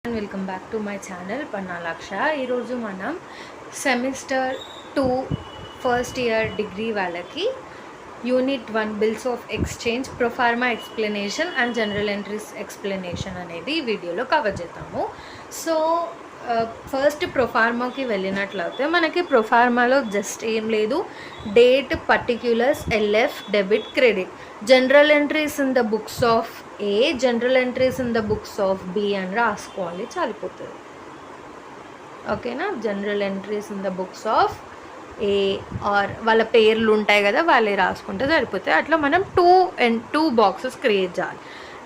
Welcome back to my channel పన్నాలక్ష. ఈరోజు మనం సెమిస్టర్ 2 ఫస్ట్ ఇయర్ డిగ్రీ వాళ్ళకి unit 1 bills of exchange proforma explanation and general entries explanation అనేది ఈ వీడియోలో కవర్ చేద్దాము. సో ఫస్ట్ ప్రొఫార్మాకి వెళ్ళినట్లయితే మనకి ప్రొఫార్మాలో జస్ట్ ఏం లేదు, date, particulars, LF, debit, credit, journal entries in the books of A, journal entries in the books of B అని రాసుకోవాలి, చాలిపోతుంది. ఓకేనా? Journal entries in the books of A are వాళ్ళ పేర్లు ఉంటాయి కదా, వాళ్ళే రాసుకుంటే సరిపోతాయి. అట్లా మనం టూ బాక్సెస్ క్రియేట్ చేయాలి.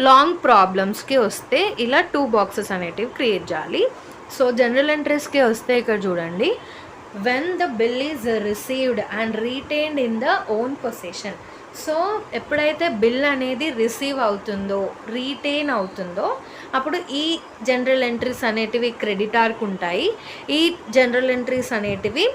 లాంగ్ ప్రాబ్లమ్స్కి వస్తే ఇలా 2 బాక్సెస్ అనేటివి క్రియేట్ చేయాలి. సో జనరల్ ఎంట్రీస్కి వస్తే ఇక్కడ చూడండి, when the bill is received and retained in the own possession. So ఎప్పుడైతే బిల్ అనేది రిసీవ్ అవుతుందో, రీటైన్ అవుతుందో, అప్పుడు ఈ జనరల్ ఎంట్రీస్ అనేటివి క్రెడిటార్కి ఉంటాయి, ఈ జనరల్ ఎంట్రీస్ అనేటివి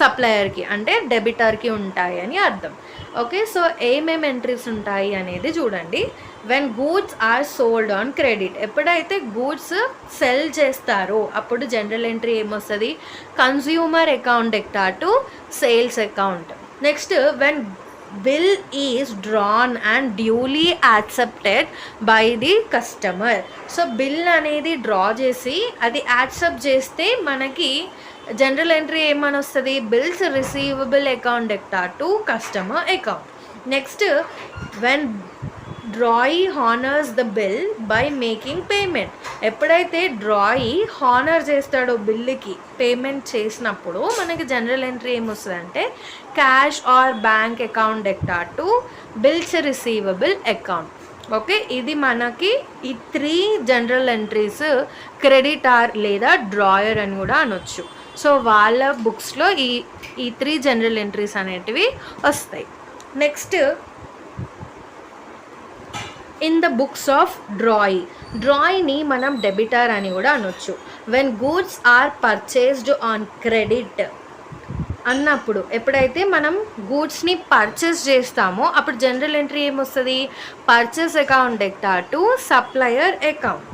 సప్లయర్కి అంటే డెబిటర్కి ఉంటాయి అని అర్థం. ఓకే, సో ఏమేమి ఎంట్రీస్ ఉంటాయి అనేది చూడండి. When goods are sold on credit, ఎప్పుడైతే గూడ్స్ సెల్ చేస్తారో అప్పుడు జనరల్ ఎంట్రీ ఏమొస్తుంది, consumer account debtor to sales account. Next, when bill is drawn and duly accepted by the customer. So bill అనేది draw చేసి అది యాక్సెప్ట్ చేస్తే మనకి journal entry ఏమని వస్తుంది, bills receivable account debtor to customer account. Next, when drawee honours the bill by making payment, ఎప్పుడైతే drawee honour చేస్తాడో బిల్లుకి పేమెంట్ చేసినప్పుడు మనకి జనరల్ ఎంట్రీ ఏమొస్తుంది అంటే cash or bank account debtor to bills receivable account. Okay, ఇది మనకి ఈ 3 జనరల్ ఎంట్రీస్ క్రెడిటార్ లేదా డ్రాయర్ అని కూడా అనొచ్చు. సో వాళ్ళ బుక్స్లో ఈ 3 జనరల్ ఎంట్రీస్ అనేటివి వస్తాయి. Next, in the books of డ్రాయిని మనం డెబిటర్ అని కూడా అనొచ్చు. When goods are purchased on credit అన్నప్పుడు, ఎప్పుడైతే మనం గూడ్స్ని పర్చేస్ చేస్తామో అప్పుడు జనరల్ ఎంట్రీ ఏమొస్తుంది, purchase account debtor to supplier account.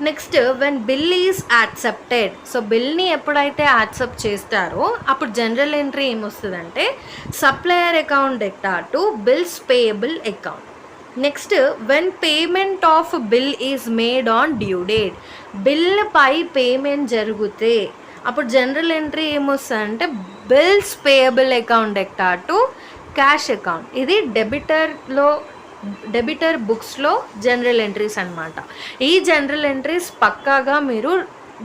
Next, when bill is accepted, so బిల్ని ఎప్పుడైతే యాక్సెప్ట్ చేస్తారో అప్పుడు జనరల్ ఎంట్రీ ఏమొస్తుందంటే supplier account debtor to bills payable account. Next, when payment of bill is made on due date, bill pi payment జరిగితే అప్పుడు general entry ఏమొస్తుందంటే bills payable account debtor to cash account. ఇది debtor బుక్స్లో general entries అన్నమాట. ఈ general entries పక్కాగా మీరు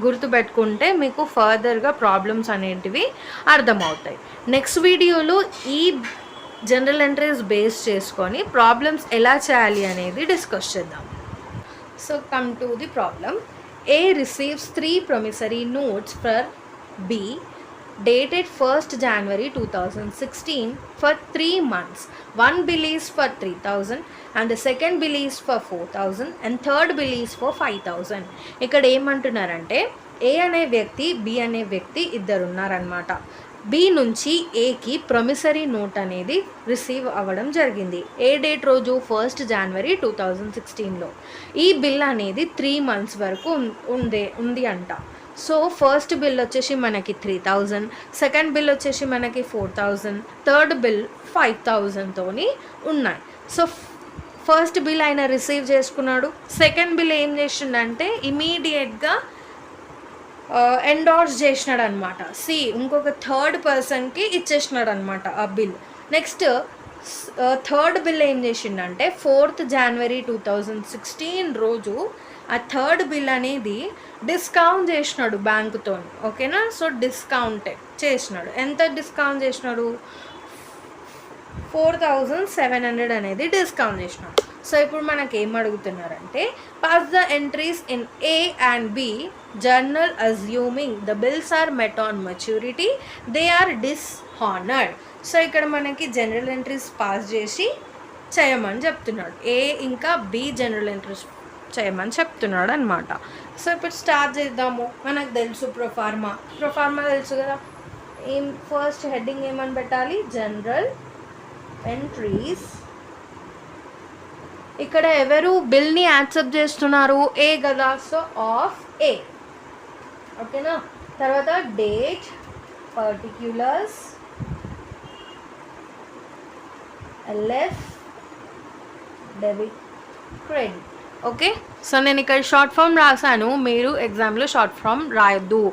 గుర్తుపెట్టుకుంటే మీకు ఫర్దర్గా ప్రాబ్లమ్స్ అనేటివి అర్థమవుతాయి. నెక్స్ట్ వీడియోలో ఈ జనరల్ ఎంట్రీస్ బేస్ చేసుకొని ప్రాబ్లమ్స్ ఎలా చేయాలి అనేది డిస్కస్ చేద్దాం. So come to the problem. A receives 3 promissory notes for B dated 1st January 2016 for 3 months. One bill is for 3,000 and the second bill is for 4,000 and third bill is for 5,000. ఇక్కడ ఏమంటున్నారంటే ఏ అనే వ్యక్తి, B అనే వ్యక్తి ఇద్దరు ఉన్నారనమాట. B నుంచి ఏకి ప్రొమిసరీ నోట్ అనేది రిసీవ్ అవ్వడం జరిగింది. ఏ డేట్ రోజు, 1st January 2016లో. ఈ బిల్ అనేది 3 months వరకు ఉంది అంట. సో ఫస్ట్ బిల్ వచ్చేసి మనకి 3,000, సెకండ్ బిల్ వచ్చేసి మనకి 4,000, థర్డ్ బిల్ 5,000తోని ఉన్నాయి. సో ఫస్ట్ బిల్ ఆయన రిసీవ్ చేసుకున్నాడు. సెకండ్ బిల్ ఏం చేసిండంటే ఇమీడియట్గా ఎండార్స్ చేసినాడు అనమాట. ఇంకొక థర్డ్ పర్సన్కి ఇచ్చేసినాడు అనమాట ఆ బిల్. నెక్స్ట్ థర్డ్ బిల్ ఏం చేసిండంటే 4th January 2016 రోజు ఆ థర్డ్ బిల్ అనేది డిస్కౌంట్ చేసినాడు బ్యాంకుతో. ఓకేనా? సో డిస్కౌంట్ చేసినాడు. ఎంత డిస్కౌంట్ చేసినాడు, 4,700 అనేది డిస్కౌంట్ చేసినాడు. సో ఇప్పుడు మనకి ఏం అడుగుతున్నారంటే pass the entries in A and B journal assuming the bills are met on maturity, they are dishonoured. So ఇక్కడ మనకి జనరల్ ఎంట్రీస్ పాస్ చేసి చేయమని చెప్తున్నాడు. ఏ ఇంకా బి జనరల్ ఎంట్రీస్ చేయమని చెప్తున్నాడు అనమాట. సో ఇప్పుడు స్టార్ట్ చేద్దాము. మనకు తెలుసు ప్రొఫార్మా తెలుసు కదా. ఫస్ట్ హెడ్డింగ్ ఏమని పెట్టాలి, జనరల్ ఎంట్రీస్. ఇక్కడ ఎవరు బిల్ని యాక్సెప్ట్ చేస్తున్నారు, ఏ కదా. సో ఆఫ్ ఏ. ఓకేనా. తర్వాత date, particulars, LF, debit, credit. Okay, so నేను ఇక్కడ షార్ట్ ఫామ్ రాశాను, మీరు ఎగ్జామ్లో షార్ట్ ఫామ్ రాయొద్దు,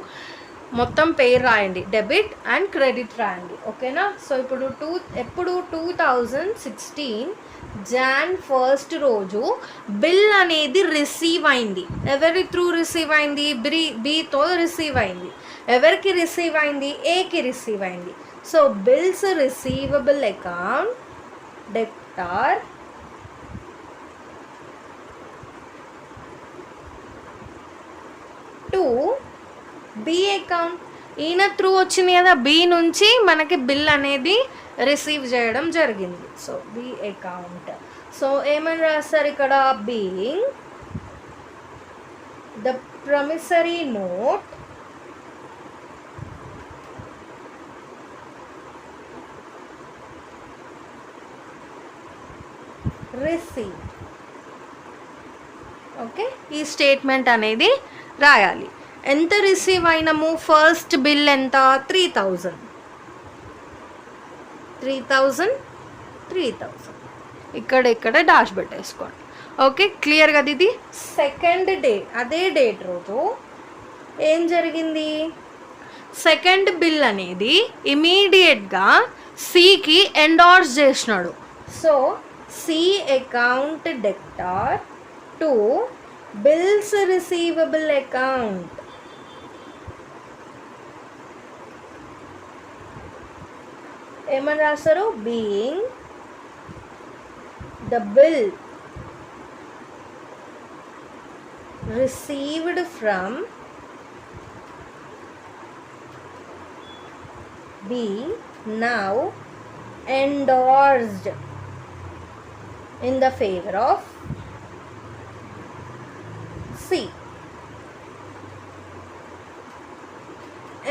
మొత్తం పేరు రాయండి, డెబిట్ అండ్ క్రెడిట్ రాయండి. ఓకేనా. సో ఇప్పుడు ఎప్పుడు 2016 Jan 1 రోజు బిల్ అనేది రిసీవ్ అయింది. ఎవరి త్రూ రిసీవ్ అయింది? బితో రిసీవ్ అయింది. ఎవరికి రిసీవ్ అయింది? ఏకి రిసీవ్ అయింది. So bills receivable account debtor to B account. ఈయన త్రూ వచ్చింది కదా, బి నుంచి మనకి బిల్ అనేది రిసీవ్ చేయడం జరిగింది. So B account. సో ఏమని రాస్తారు ఇక్కడ? Being the promissory note receive. Okay, ఈ స్టేట్మెంట్ అనేది రాయాలి. ఎంత రిసీవ్ అయినాము? ఫస్ట్ బిల్ ఎంత? 3000. ఇక్కడ డాష్ పెట్టేసుకోండి. ఓకే, క్లియర్ కదా ఇది. సెకండ్ డే, అదే డేట్ రోజు ఏం జరిగింది? సెకండ్ బిల్ అనేది ఇమీడియట్గా సికి ఎండార్స్ చేసినాడు. So C account debtor to bills receivable account. ఏమని రాస్తారు? Being the bill received from B now endorsed in the favor of C.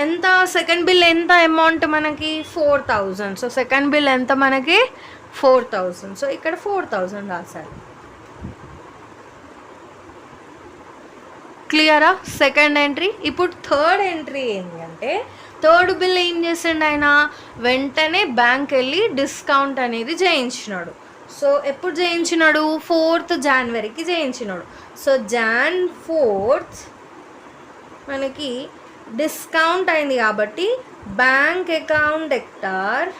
ఎంత సెకండ్ బిల్ ఎంత అమౌంట్ మనకి? 4000. సో సెకండ్ బిల్ ఎంత మనకి? 4000. సో ఇక్కడ 4000 రాశారు. క్లియరా? Second entry. ఇప్పుడు థర్డ్ ఎంట్రీ ఏంటి అంటే, థర్డ్ బిల్ ఏం చేసిండు ఆయన? వెంటనే బ్యాంక్ వెళ్ళి డిస్కౌంట్ అనేది చేయించినాడు. సో ఎప్పుడు చేయించినాడు? 4th January చేయించినాడు. సో Jan 4th మనకి డిస్కౌంట్ అయింది కాబట్టి bank account debtor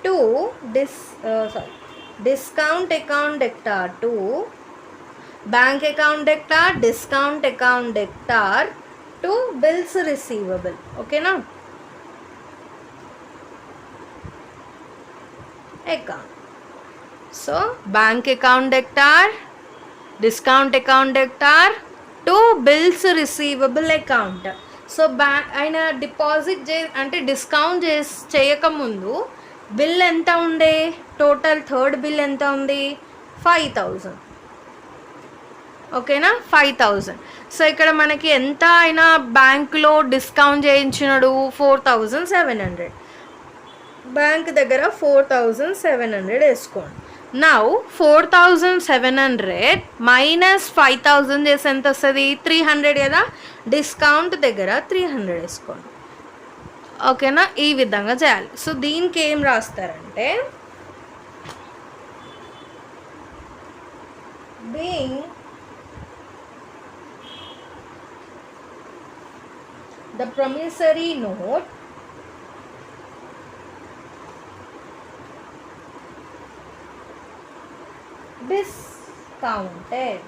to discount account debtor to bank account debtor, discount account debtor to bills receivable. ఓకేనా. Account. So bank account debtor, discount account debtor to bills receivable account. So ఆయన deposit అంటే discount చేయకముందు bill ఎంత ఉండే? Total third bill ఎంత ఉంది? 5000. ఓకేనా, 5000. So ఇక్కడ మనకి ఎంత అయినా బ్యాంకులో డిస్కౌంట్ చేయించినాడు? 4700. బ్యాంక్ దగ్గర 4700 వేసుకోండి. నౌ 4700 మైనస్ 5000 చేసి ఎంత వస్తుంది? 300 కదా. డిస్కౌంట్ దగ్గర 300 వేసుకోండి. ఓకేనా, ఈ విధంగా చేయాలి. సో దీనికి ఏం రాస్తారంటే, being the promissory note discounted.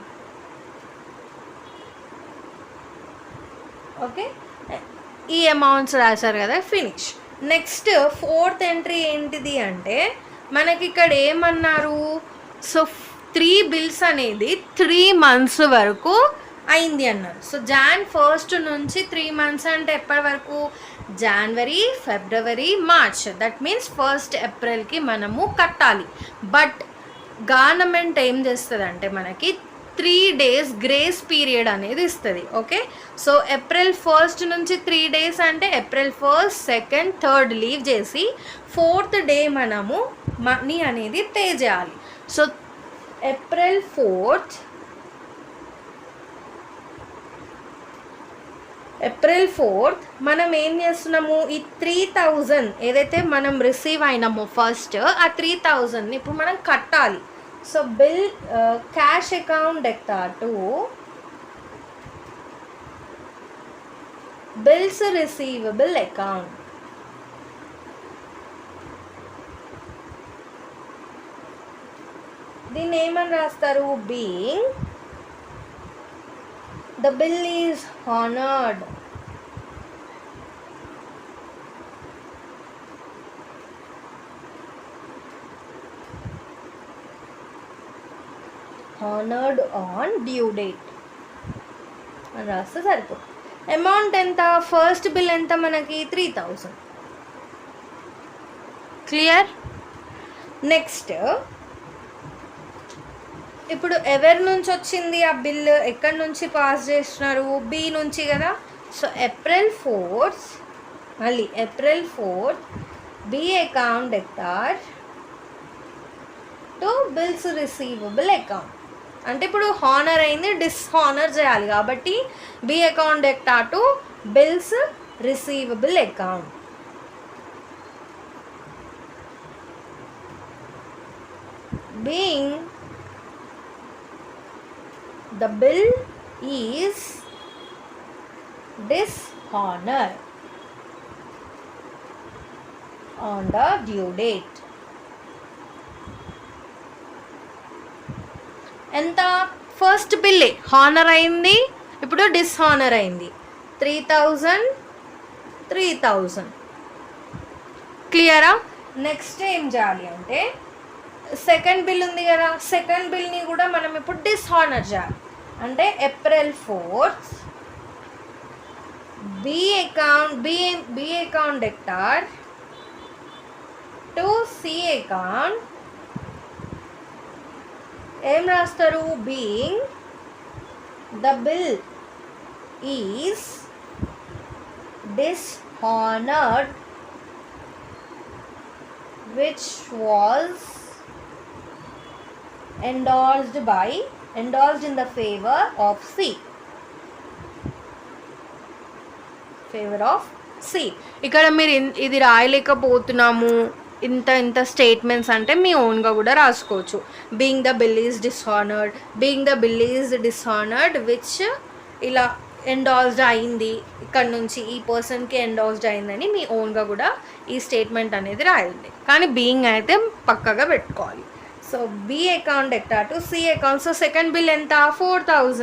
Okay, ఈ అమౌంట్స్ రాశారు కదా, ఫినిష్. నెక్స్ట్ ఫోర్త్ ఎంట్రీ ఏంటిది అంటే, మనకి ఇక్కడ ఏమన్నారు? సో 3 బిల్స్ అనేది 3 months వరకు అయింది అన్నారు. సో Jan 1 నుంచి 3 months అంటే ఎప్పటి వరకు? January, February, March. That means 1st April మనము కట్టాలి. బట్ గవర్నమెంట్ ఏం చేస్తుంది అంటే మనకి 3 days గ్రేస్ పీరియడ్ అనేది ఇస్తుంది. ఓకే, సో April 1 నుంచి 3 days అంటే April 1, 2, 3 లీవ్ చేసి 4th day మనము మనీ అనేది పే చేయాలి. So April 4th April 4th మనం ఏం చేస్తున్నాము, ఈ 3000 ఏదైతే మనం రిసీవ్ అయినామో ఫస్ట్, ఆ 3000ని ఇప్పుడు మనం కట్టాలి. So bill cash account debtor to bills receivable account. దీన్ని ఏమని రాస్తారు, being the bill is honored on due date అని రాస్తే సరిపోతుంది. అమౌంట్ ఎంత, ఫస్ట్ బిల్ ఎంత మనకి 3000. క్లియర్. నెక్స్ట్ ఇప్పుడు ఎవరి నుంచి వచ్చింది ఆ బిల్, ఎక్కడి నుంచి పాస్ చేస్తున్నారు, బి నుంచి కదా. సో ఏప్రిల్ 4th మళ్ళీ April 4th B account debtor to bills receivable account. అంటే ఇప్పుడు హానర్ అయింది, డిస్హానర్ చేయాలి కాబట్టి B account debtor to bills receivable account. Being the bill is dishonored on the due date. ఎంత, first బిల్లే honour అయింది, ఇప్పుడు డిస్హానర్ అయింది. 3000 క్లియరా. నెక్స్ట్ ఏం చేయాలి అంటే సెకండ్ బిల్ ఉంది కదా, సెకండ్ బిల్ని కూడా మనం ఇప్పుడు డిస్హానర్ చేయాలి. అంటే April 4th B account debtor to C account ఏం రాస్తారు, being the bill is dishonoured which was endorsed in the favor of C. ఇక్కడ మీరు ఇది రాయలేకపోతున్నాము, ఇంత స్టేట్మెంట్స్ అంటే మీ ఓన్గా కూడా రాసుకోవచ్చు. Being the bill is dishonoured which ఇలా ఎండార్స్డ్ అయింది, ఇక్కడ నుంచి ఈ పర్సన్కి ఎండార్స్డ్ అయిందని మీ ఓన్గా కూడా ఈ స్టేట్మెంట్ అనేది రాయండి. కానీ బీయింగ్ అయితే పక్కగా పెట్టుకోవాలి. So B account debtor to C account. So second bill ఎంత, 4000.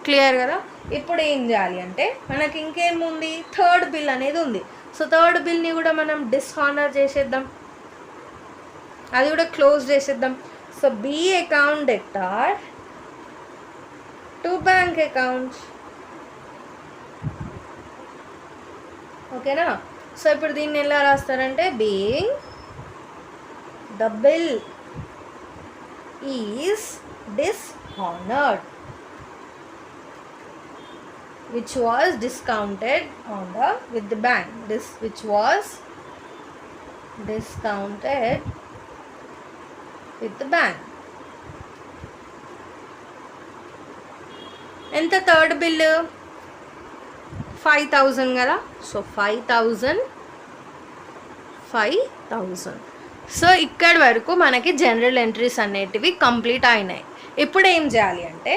క్లియర్ కదా. ఇప్పుడు ఏం చేయాలి అంటే మనకి ఇంకేముంది, థర్డ్ బిల్ అనేది ఉంది. సో థర్డ్ బిల్ని కూడా మనం డిస్హానర్ చేసేద్దాం, అది కూడా క్లోజ్ చేసేద్దాం. So B account debtor to bank account. ఓకేనా. సో ఇప్పుడు దీన్ని ఎలా రాస్తారంటే being the bill is dishonoured which was discounted with the bank, which was discounted with the bank. ఎంత థర్డ్ బిల్ 5000 కదా. సో 5000. సో ఇక్కడి వరకు మనకి జనరల్ ఎంట్రీస్ అనేటివి కంప్లీట్ అయినాయి. ఇప్పుడు ఏం చేయాలి అంటే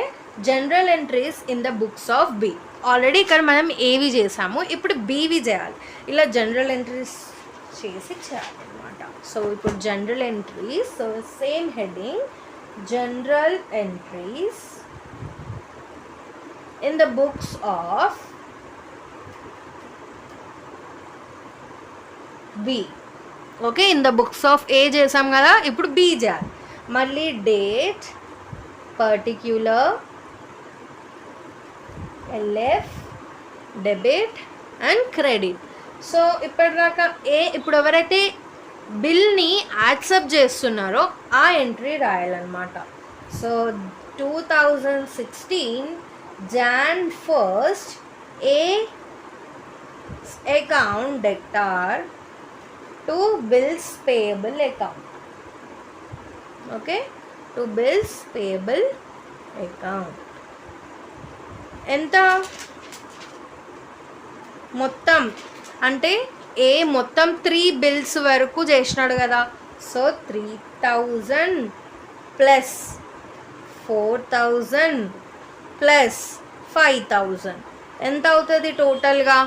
journal entries in the books of B. Already ఇక్కడ మనం ఏవి చేసాము, ఇప్పుడు బీవి చేయాలి. ఇలా జనరల్ ఎంట్రీస్ చేసి చేయాలన్నమాట. సో ఇప్పుడు general entries, so same heading, general entries in the books of B. Okay, in the books of A చేసాం కదా, ఇప్పుడు బి చేయాలి. మళ్ళీ date, particular, LF, debit and credit. So ఇప్పటిదాకా ఇప్పుడు ఎవరైతే బిల్ని యాక్సెప్ట్ చేస్తున్నారో ఆ ఎంట్రీ రాయాలన్నమాట. So 2016 Jan 1st A account debtor to bills payable account. Okay, to bills payable account. ఎంత మొత్తం అంటే మొత్తం 3 బిల్స్ వరకు చేసినాడు కదా. సో 3000 ప్లస్ 4000 ప్లస్ 5000 ఎంత అవుతుంది టోటల్గా?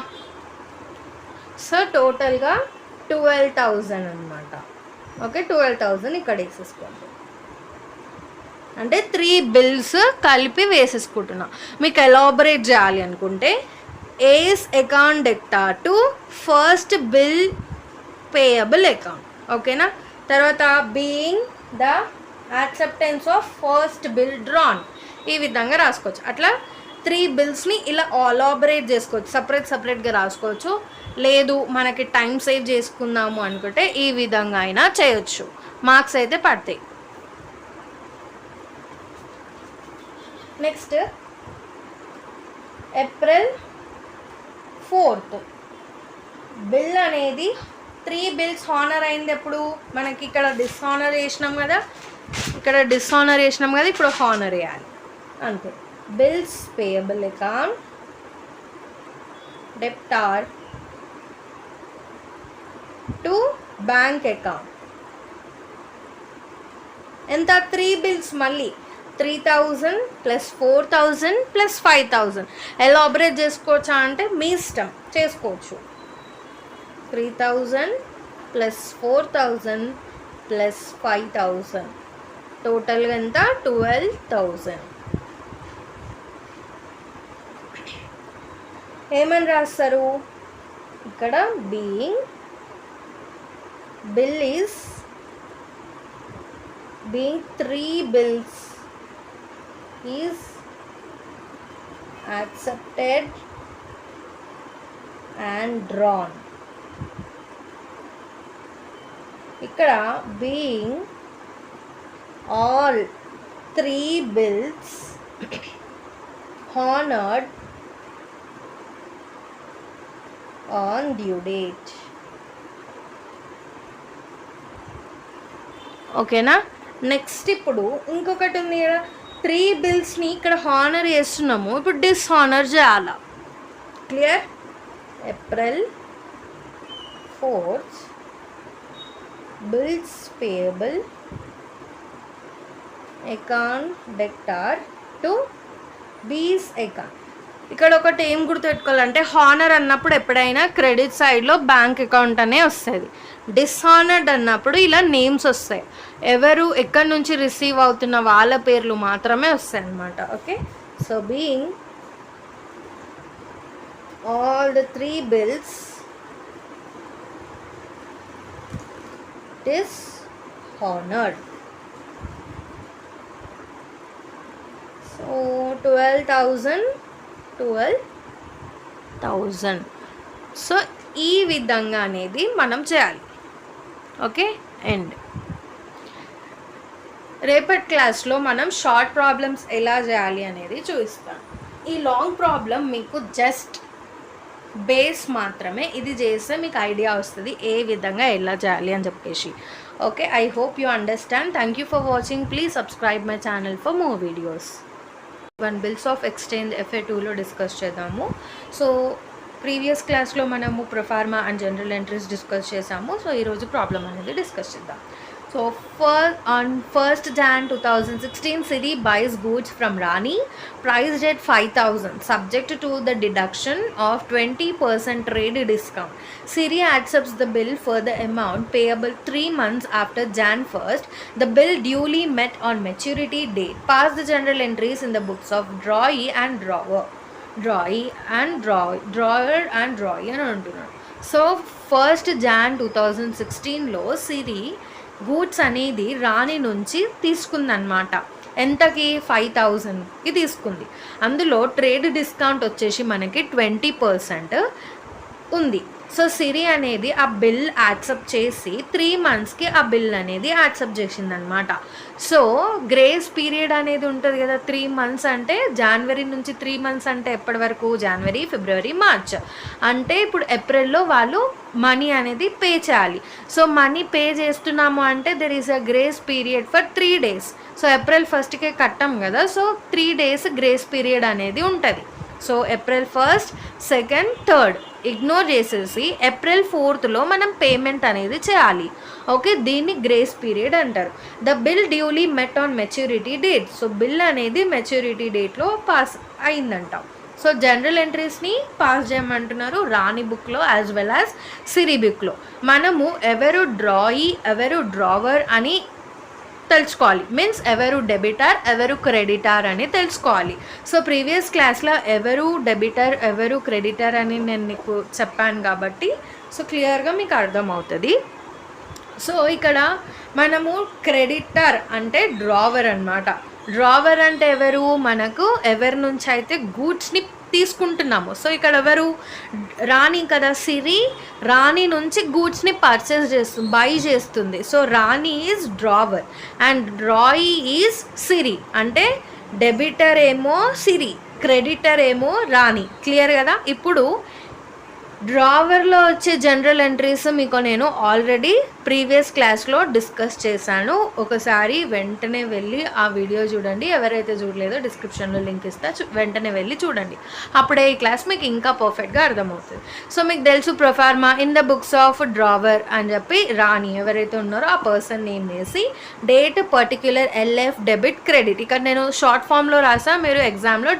సో టోటల్గా 12,000 అనమాట. ఓకే, 12,000 ఇక్కడ వేసేసుకోండి. అంటే 3 బిల్స్ కలిపి వేసేసుకుంటున్నా. మీకు ఎలాబరేట్ చేయాలి అనుకుంటే A's account debtor to first bill payable account. ఓకేనా. తర్వాత being the acceptance of first bill drawn, ఈ విధంగా రాసుకోవచ్చు. అట్లా 3 బిల్స్ని ఇలా ఎలాబరేట్ చేసుకోవచ్చు, సపరేట్గా రాసుకోవచ్చు. లేదు మనకి టైం సేవ్ చేసుకుందాము అనుకుంటే ఈ విధంగా అయినా చేయొచ్చు, మార్క్స్ అయితే పడతాయి. నెక్స్ట్ ఏప్రిల్ 4th బిల్ అనేది 3 బిల్స్ హానర్ అయింది. ఎప్పుడు మనకి ఇక్కడ డిస్హానర్ చేసినాం కదా, ఇప్పుడు హానర్ వేయాలి అంతే. Bills payable account debtor to bank account. ఎంత? 3 బిల్స్ మళ్ళీ 3,000 ప్లస్ 4,000 ప్లస్ 5,000 ఎలాబరేట్ చేసుకోవచ్చా అంటే మీ ఇష్టం, చేసుకోవచ్చు. 3,000 ప్లస్ 4,000 ప్లస్ 5,000 టోటల్గా ఎంత? 12,000. ఏమని రాస్తారు ఇక్కడ? Being bill is being 3 bills is accepted and drawn. ఇక్కడ being all 3 bills honored on due date. ఓకేనా. నెక్స్ట్ ఇప్పుడు ఇంకొకటి ఉంది కదా, 3 బిల్స్ని ఇక్కడ హానర్ చేస్తున్నాము, ఇప్పుడు డిస్హానర్ చేయాలా. Clear? April 4th bills payable account debtor to B's account. ఇక్కడ ఒకటి ఏం గుర్తుపెట్టుకోవాలంటే హానర్ అన్నప్పుడు ఎప్పుడైనా క్రెడిట్ సైడ్లో బ్యాంక్ అకౌంట్ అనే వస్తుంది. డిస్హానర్డ్ అన్నప్పుడు ఇలా నేమ్స్ వస్తాయి, ఎవరు ఎక్కడి నుంచి రిసీవ్ అవుతున్న వాళ్ళ పేర్లు మాత్రమే వస్తాయి అన్నమాట. Okay. So being all the 3 bills dishonored. So 12,000. So ఈ విధంగా అనేది మనం చేయాలి. ఓకే. అండ్ రేపటి క్లాస్లో మనం షార్ట్ ప్రాబ్లమ్స్ ఎలా చేయాలి అనేది చూపిస్తాను. ఈ లాంగ్ ప్రాబ్లం మీకు జస్ట్ బేస్ మాత్రమే, ఇది చేస్తే మీకు ఐడియా వస్తుంది ఏ విధంగా ఎలా చేయాలి అని చెప్పేసి. Okay, I hope you understand. Thank you for watching. Please subscribe my channel for more videos. 1 bills of exchange FA2లో డిస్కస్ చేద్దాము. సో ప్రీవియస్ క్లాస్లో మనము proforma and general entries discuss చేసాము. సో ఈరోజు ప్రాబ్లం అనేది డిస్కస్ చేద్దాం. So on 1st Jan 2016, Siri buys goods from Rani priced at 5,000 subject to the deduction of 20% trade discount. Siri accepts the bill for the amount payable 3 months after Jan 1st. The bill duly met on maturity date. Pass the general entries in the books of drawee and drawer అని అంటున్నాడు. So 1st Jan 2016లో సిరి goods అనేది రాణి నుంచి తీసుకుందన్నమాట. ఎంతకి? 5,000కి తీసుకుంది. అందులో trade discount వచ్చేసి మనకి 20% ఉంది. సో సిరి అనేది ఆ బిల్ యాక్సెప్ట్ చేసి 3 monthsకి ఆ బిల్ అనేది యాక్సెప్ట్ చేసిందనమాట. సో గ్రేస్ పీరియడ్ అనేది ఉంటుంది కదా, 3 months అంటే జనవరి నుంచి 3 months అంటే ఎప్పటి వరకు, జనవరి, ఫిబ్రవరి, మార్చ్. అంటే ఇప్పుడు ఏప్రిల్లో వాళ్ళు మనీ అనేది పే చేయాలి. సో మనీ పే చేస్తున్నాము అంటే there is a grace period for 3 days. So April 1కే కట్టాం కదా, సో 3 days గ్రేస్ పీరియడ్ అనేది ఉంటుంది. సో ఏప్రిల్ 1, 2, 3 ఇగ్నోర్ చేసేసి ఏప్రిల్ 4లో మనం పేమెంట్ అనేది చేయాలి. ఓకే, దీన్ని గ్రేస్ పీరియడ్ అంటారు. The bill duly met on maturity date. So bill అనేది మెచ్యూరిటీ డేట్లో పాస్ అయిందంట. సో జనరల్ ఎంట్రీస్ని పాస్ చేయమంటున్నారు రాణి బుక్లో యాజ్ వెల్ యాజ్ సిరి బుక్లో. మనము ఎవరు డ్రాయి ఎవరు డ్రావర్ అని తెలుసుకోవాలి. మీన్స్ ఎవరు డెబిటర్ ఎవరు క్రెడిటర్ అని తెలుసుకోవాలి. సో ప్రీవియస్ క్లాస్లో ఎవరు డెబిటర్ ఎవరు క్రెడిటర్ అని నేను మీకు చెప్పాను కాబట్టి సో క్లియర్గా మీకు అర్థమవుతుంది. సో ఇక్కడ మనము క్రెడిటర్ అంటే డ్రావర్ అన్నమాట. డ్రావర్ అంటే ఎవరు, మనకు ఎవరి నుంచి అయితే గూడ్స్ని తీసుకుంటున్నాము. సో ఇక్కడ ఎవరు, రాణి కదా, సిరి రాణి నుంచి గూడ్స్ని పర్చేస్ చేస్తుంది, బై చేస్తుంది. So Rani is drawer and drawee is Siri. అంటే డెబిటర్ ఏమో సిరి, క్రెడిటర్ ఏమో రాణి. క్లియర్ కదా. ఇప్పుడు డ్రావర్లో వచ్చే జనరల్ ఎంట్రీస్ మీకు నేను ఆల్రెడీ ప్రీవియస్ క్లాస్లో డిస్కస్ చేశాను. ఒకసారి వెంటనే వెళ్ళి ఆ వీడియో చూడండి. ఎవరైతే చూడలేదో డిస్క్రిప్షన్లో లింక్ ఇస్తా, వెంటనే వెళ్ళి చూడండి. అప్పుడే ఈ క్లాస్ మీకు ఇంకా పర్ఫెక్ట్గా అర్థమవుతుంది. సో మీకు తెలుసు proforma in the books of drawer అని చెప్పి రాణి ఎవరైతే ఉన్నారో ఆ పర్సన్ నేమ్ వేసి date particular LF debit credit. ఇక్కడ నేను షార్ట్ ఫామ్లో రాసా, మీరు ఎగ్జామ్లో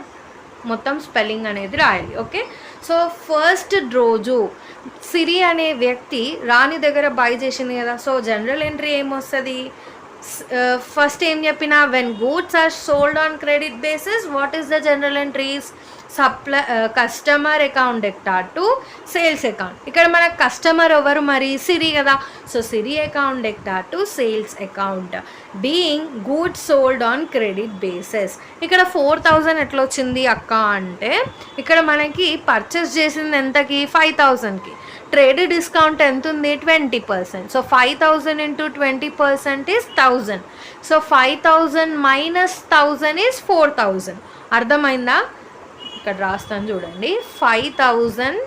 మొత్తం స్పెల్లింగ్ అనేది రాయాలి. ఓకే, సో ఫస్ట్ రోజు సిరి అనే వ్యక్తి రాణి దగ్గర బై చేసింది కదా. సో జనరల్ ఎంట్రీ ఏమొస్తుంది, ఫస్ట్ ఏం చెప్పినా when goods are sold on credit basis what is the general entries, customer account debtor to sales account. ఇక్కడ మన కస్టమర్ ఎవరు మరి, సిరి కదా. So Siri account debtor to sales account being goods sold on credit basis. ఇక్కడ 4000 ఎట్లా వచ్చింది అక్క అంటే, ఇక్కడ మనకి పర్చేస్ చేసింది ఎంతకి, 5000కి. ట్రేడ్ డిస్కౌంట్ ఎంత ఉంది, 20%. So 5000 into 20% is 1000. So 5000 minus 1000 is 4000. అర్థమైందా? ఇక్కడ రాస్తాను చూడండి. 5000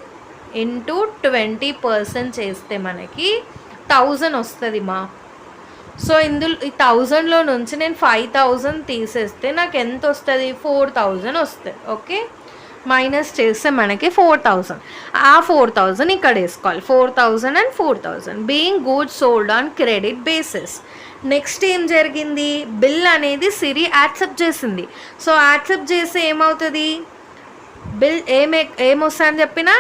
ఇంటూ 20% చేస్తే మనకి 1000 వస్తుంది మా. సో ఇందులో ఈ 1000లో నుంచి నేను 5000 తీసేస్తే నాకు ఎంత వస్తుంది, 4000 వస్తుంది. ఓకే, మైనస్ చేస్తే మనకి 4000. ఆ 4000 ఇక్కడ వేసుకోవాలి. 4000 and 4000 being goods sold on credit basis. Next ఏం జరిగింది, బిల్ అనేది సిరి యాక్సెప్ట్ చేసింది. సో యాక్సెప్ట్ చేస్తే ఏమవుతుంది, బిల్ ఏమొస్తుందని చెప్పిన